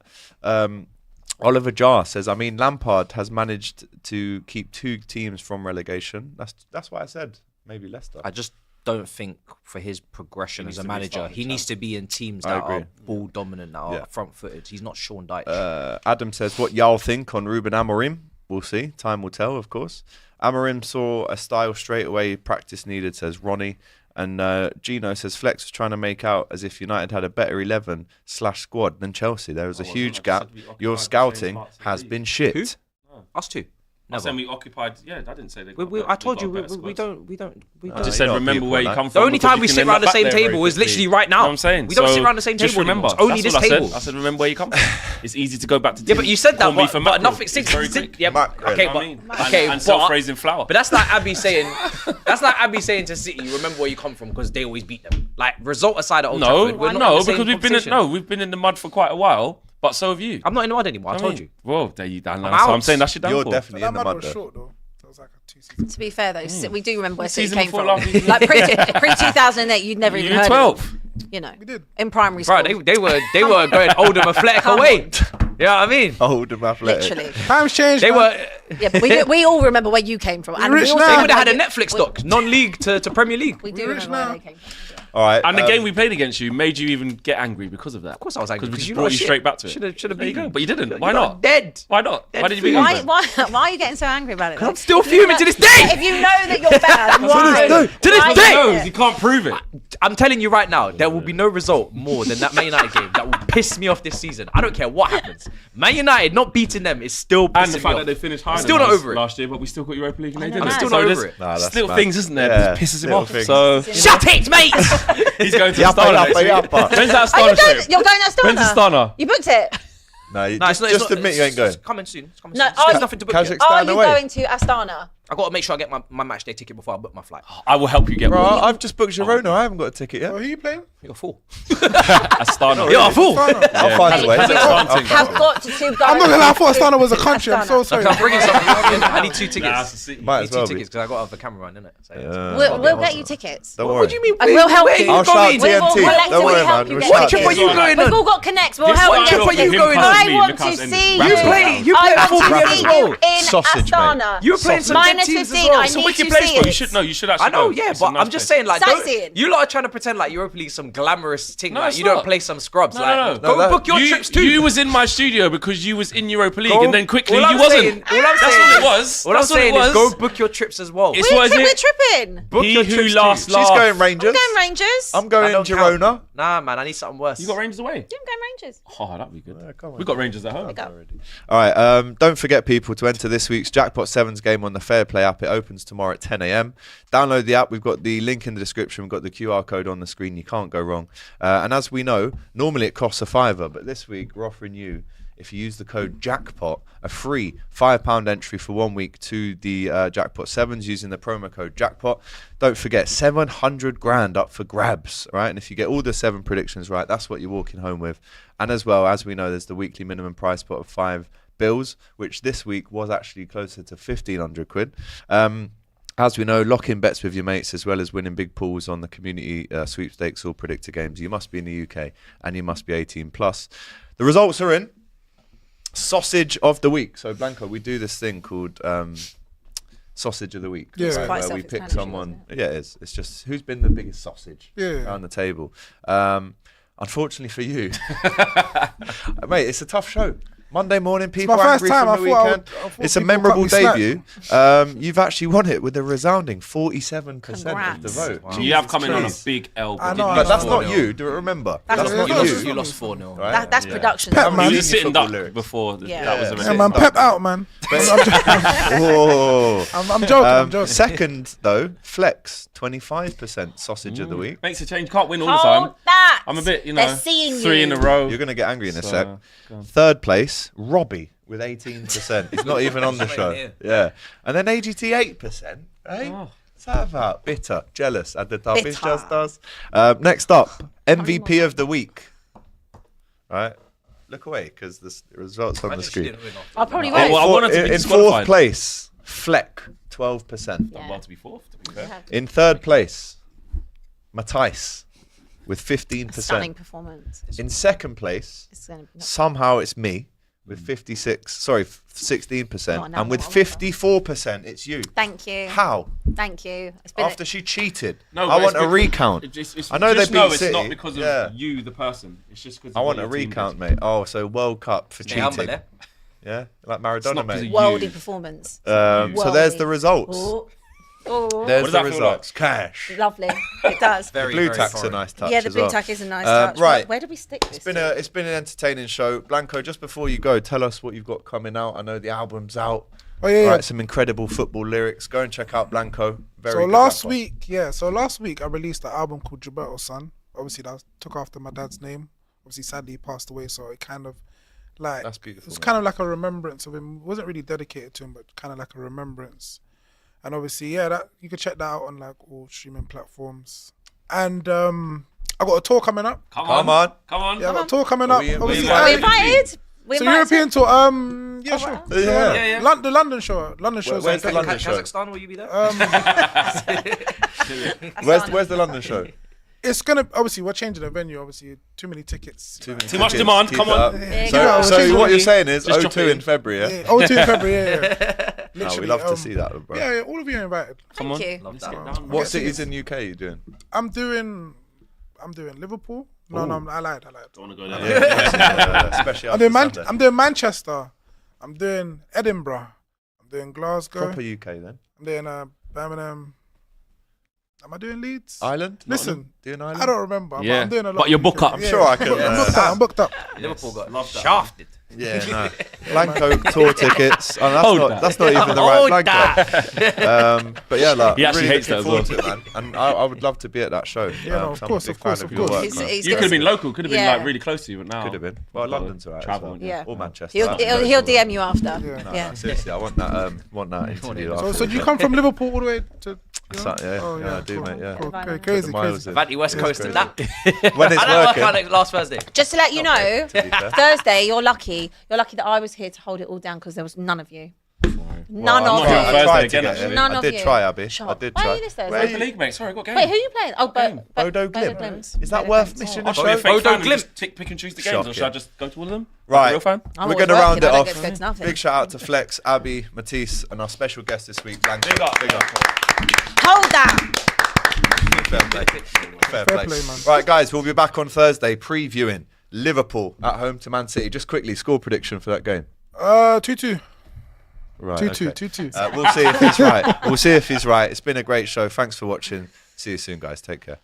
Oliver Jar says, I mean, Lampard has managed to keep 2 teams from relegation. That's what I said. Maybe Leicester. I just don't think for his progression as a manager, he needs to be in teams that are ball dominant, that are front-footed. He's not Sean Dyche. Adam says, what y'all think on Ruben Amorim? We'll see. Time will tell, of course. Amorim saw a style straight away, practice needed, says Ronnie. And Gino says, Flex was trying to make out as if United had a better 11/squad than Chelsea. There was a huge gap. Your scouting has been shit. Who? Us two. I said we occupied. Yeah, I didn't say they. I told you we don't. I just said remember where you come from. The only time we sit around the same table is literally right now. You know what I'm saying? We don't sit around the same table. Just remember. It's only this table. I said remember where you come from. It's easy to go back to. Yeah, but you said that. But nothing. Yeah. Okay, and self-raising flour. But that's like Abby saying. That's like Abby saying to City, you remember where you come from because they always beat them. Like result aside at Old Trafford. No, because we've been in the mud for quite a while. But so have you. I'm not in the mud anymore. I told you. Well, there you down. So I'm saying that's your downfall. You're definitely in the mud though. Short, though. That was like a 2 seasons. To be fair though, we do remember where City Season came before from. Like pre-2008, you'd never even heard 12. of them. You know, We did. in primary school. Bro, they were going Oldham Athletic away. You know what I mean? Oldham Athletic. Literally. Times changed. They man. were. Yeah, but we all remember where you came from. And rich we also now. They remember would have had a where Netflix doc, non-league to Premier League. We do We're rich remember now. where they came from. All right. And the game we played against you made you even get angry because of that. Of course I was angry. Because we just you brought lot you shit. straight back to it. Should have There you beaten go. you. But you didn't. You Why lot not? Dead. Why not? Why did you be Why, angry? why are you getting so angry about it? I'm still fuming to this day. If you know that you're bad, why? To this Why day. do it? No, you can't prove it. I'm telling you right now, there will be no result more than that Man United game that will piss me off this season. I don't care what happens. Man United not beating them is still pissing And the me fact off. that they finished higher Still than not us over it. last year, but we still got Europa League and they know, didn't. I'm still So not there's over it. Nah, that's little mad. things, isn't there? Yeah, That pisses him little off. things. So Shut it, mate! he's going to Yappa, Astana yappa, next week. yappa. When's that Are you Astana going? trip? You're going to Astana? When's Astana? You booked it? No, No, it's not, just admit you ain't going. It's coming soon. It's coming No, soon. are There's you- nothing to book Kazakhstan. yet. Are you away. going to Astana? I got to make sure I get my match day ticket before I book my flight. I will help you get Bro, one. I've just booked Girona. I haven't got a ticket yet. Oh, who you playing? You're a fool. Astana. You're a fool. I'll find a way. Kazakhstan Have got to go. I'm not gonna lie, I thought Astana was a country. I'm so sorry. I'm bringing something. I need 2 Nah, tickets. that's the city. Might I as need 2 well be. tickets because I got to have a cameraman, innit? So We'll get you tickets. Don't worry. what do you mean? And we'll help you. I'll shout going? We will TNT. collectively Don't worry, help man. you We'll get shout What trip are TNT. you going We've on? all got connects. We'll This help one you trip get are you tickets. going I on? want Look to us in see the- You you. play- you I play want football to as see well. you in Sausage, mate. Astana. You were playing some Minus good teams as 15. well. I It's a need wicked to place, see bro. You it. should know. You should actually I know, go. yeah, It's a but nice I'm just place. saying, like, Sightseeing. you lot are trying to pretend like Europa League some some glamorous thing. No, like, it's you don't not. play some scrubs. No, like, no, no. go No, book your you, trips too. you was in my studio because you was in Europa League, Go- and then quickly all you I'm wasn't. saying- all I'm That's saying all it is- was. All I'm That's all it saying is was. go book your trips as well. It's what is We're it? tripping. Book He your who trips last too. laughed. She's going Rangers. I'm going Rangers. I'm I going don't Girona. count. Nah, man, I need something worse. You got Rangers away. Yeah, I'm going Rangers. Oh, that'd be good. come on. We got Rangers at home. Go. All right, don't forget, people, to enter this week's Jackpot Sevens game on the FairPlay app. It opens tomorrow at 10 a.m. Download the app. We've got the link in the description. We've got the QR code on the screen. You can't go wrong. And as we know, normally it costs £5, but this week we're offering you, if you use the code JACKPOT, a free £5 entry for 1 week to the Jackpot Sevens using the promo code JACKPOT. Don't forget, 700 grand up for grabs, right? And if you get all the 7 predictions right, that's what you're walking home with. And as well, as we know, there's the weekly minimum prize pot of £5, which this week was actually closer to 1,500 quid. As we know, lock in bets with your mates as well as winning big pools on the community sweepstakes or predictor games. You must be in the UK and you must be 18 plus. The results are in. Sausage of the week. So Blanco, we do this thing called sausage of the week. Yeah. It's right, quite where we pick self-explanatory, someone. isn't Yeah, it is. It's just who's been the biggest sausage Yeah. around the table. Unfortunately for you, mate, it's a tough show. Monday morning, people my first angry time. from I the thought I weekend. would- I thought It's a people would cut memorable me slack. debut. You've actually won it with a resounding 47% of the Congrats. vote. Wow. You have come in on a Christ. big L. I didn't know, you? I But know. that's not 4-0. you. Do you remember? That's That's not not you. you. You lost 4-0. Right? That's Yeah. production. Pep, That's man. You Reading was a sitting football duck lyrics. before. Yeah. That was a Yeah. Yeah, mistake. man, pep out, man. Whoa. I'm joking. I'm joking. Second, though, Flex, 25% sausage of the week. Makes a change. Can't win all the Hold time. that. I'm a bit, you They're know, seeing 3 you. in a row. You're going to get angry in a So, sec. go on. Third place, Robbie with 18%. He's not even on the Straight show. here. Yeah. And then AGT 8%. Hey? Oh. What's that about? Bitter, jealous, at the top. It Bitter. just does. Next up, MVP of the week. Right? Look away because the results on the Imagine she screen. didn't win off. I probably Oh, won't. well, I wanted to be In fourth disqualified. place, Fleck, 12%. Done well to be fourth, to be fair. In third place, Matthijs with 15%. Stunning performance. In second place, It's gonna be somehow it's me with 16%. Oh, now And with what? 54%, it's you. Thank you. How? Thank you. It's been After she cheated. No, I but want it's a because- recount. It's I know they just beat know City. it's not because of Yeah. you, the person. It's just because I want a recount, mate. Oh, so World Cup for Stay humble, cheating. eh? Yeah, like not Maradona, 'cause mate. of worldy you. performance. So there's the results. Oh, oh. There's What does the that feel results. Cash. Lovely. It does. Very, Blue very tack's a foreign. nice touch. Yeah, the as blue well. tack is a nice touch. Right. Where did we stick this? It's been an entertaining show. Blanco, just before you go, tell us what you've got coming out. I know the album's out. Oh yeah. Right, some incredible football lyrics. Go and check out Blanco. Very So good last rapper. week I released an album called Gilberto's Son. Obviously that took after my dad's name. Obviously sadly he passed away, so it kind of like That's beautiful, It's man. kind of like a remembrance of him. It wasn't really dedicated to him, but kind of like a remembrance. And obviously, yeah, that you can check that out on like all streaming platforms. And I got a tour coming up. Come Come on. on. Come on. Yeah, I got a tour coming Are up. we Obviously, invited? Are we Yeah. invited? We so invited? European tour. Yeah, sure. right. Yeah. Yeah, yeah. The London show. London show. Where's the London show? Kazakhstan, will you be there? Where's the London show? It's gonna obviously we're changing the venue. Obviously, too many tickets. Too much demand, come on. Yeah, So, yeah, so change what the you're venue. saying is Just drop O2 it in in. February, yeah? Yeah, O2 in February. Yeah. No, we Literally, love to see that, bro. Yeah, all of you are invited. Come on. Thank you. Love that. What cities in UK are you doing? I'm doing Liverpool. No, I lied. Don't want to go there. Especially I'm after doing Sunday. I'm doing Manchester. I'm doing Edinburgh. I'm doing Glasgow. Proper UK then. I'm doing Birmingham. Am I doing Leeds? Ireland? Listen, Doing Ireland? I don't remember. But Yeah. I'm doing a lot. But of you're book UK. up. I'm sure I can, I'm booked up. Liverpool got love that. shafted. Yeah, no. Blanco tour tickets. Oh, Hold that's not even the right Hold Blanco. But yeah, like, He actually really hates that looking as forward to it, man. And I would love to be at that show. Yeah, no, of so I'm a course, big of course, fan of your course. work, man. He's You could have been got- local. Could have been Yeah. like really close to you, but now Could have been. Well, London's alright. Travel. Well. Yeah. Or Manchester. He'll DM you after. Yeah. No, Yeah. seriously, I want that interview. So do you come from Liverpool all the way to? Yeah, Oh, yeah, I do, cool, mate. Yeah. cool. Put Okay, the crazy, miles crazy. in. Vanty West It's Coast and crazy. that. When it's I don't work working. out next last Thursday. Just to let you know, To be fair. Thursday, you're lucky. You're lucky that I was here to hold it all down because there was none of you. None Well, of I'm not here I on you. Thursday tried to again, get actually. it. None I of did you. try, Abby. Shut I up. did Why try. are you this Thursday? Where Wait, the league, mate. Sorry, I got a game. Wait, who are you playing? Oh, Bodo Glimt. Is that worth missing a I'll be a show? fake Bodo fan and Glimt. just pick and choose the games, or should I Shocking. just go to all of them? Right. Like a real fan? I'm We're always going to round working, it I don't off. get to go to nothing. Big shout out to Flex, Abby, Matisse, and our special guest this week, Blanco. Big up. Big up. Hold that. Fair play. Fair play. play, man. Right, guys, we'll be back on Thursday previewing Liverpool at home to Man City. Just quickly, score prediction for that game. 2-2. Right, 2-2. okay. 2-2. We'll see if he's right. We'll see if he's right. It's been a great show. Thanks for watching. See you soon, guys. Take care.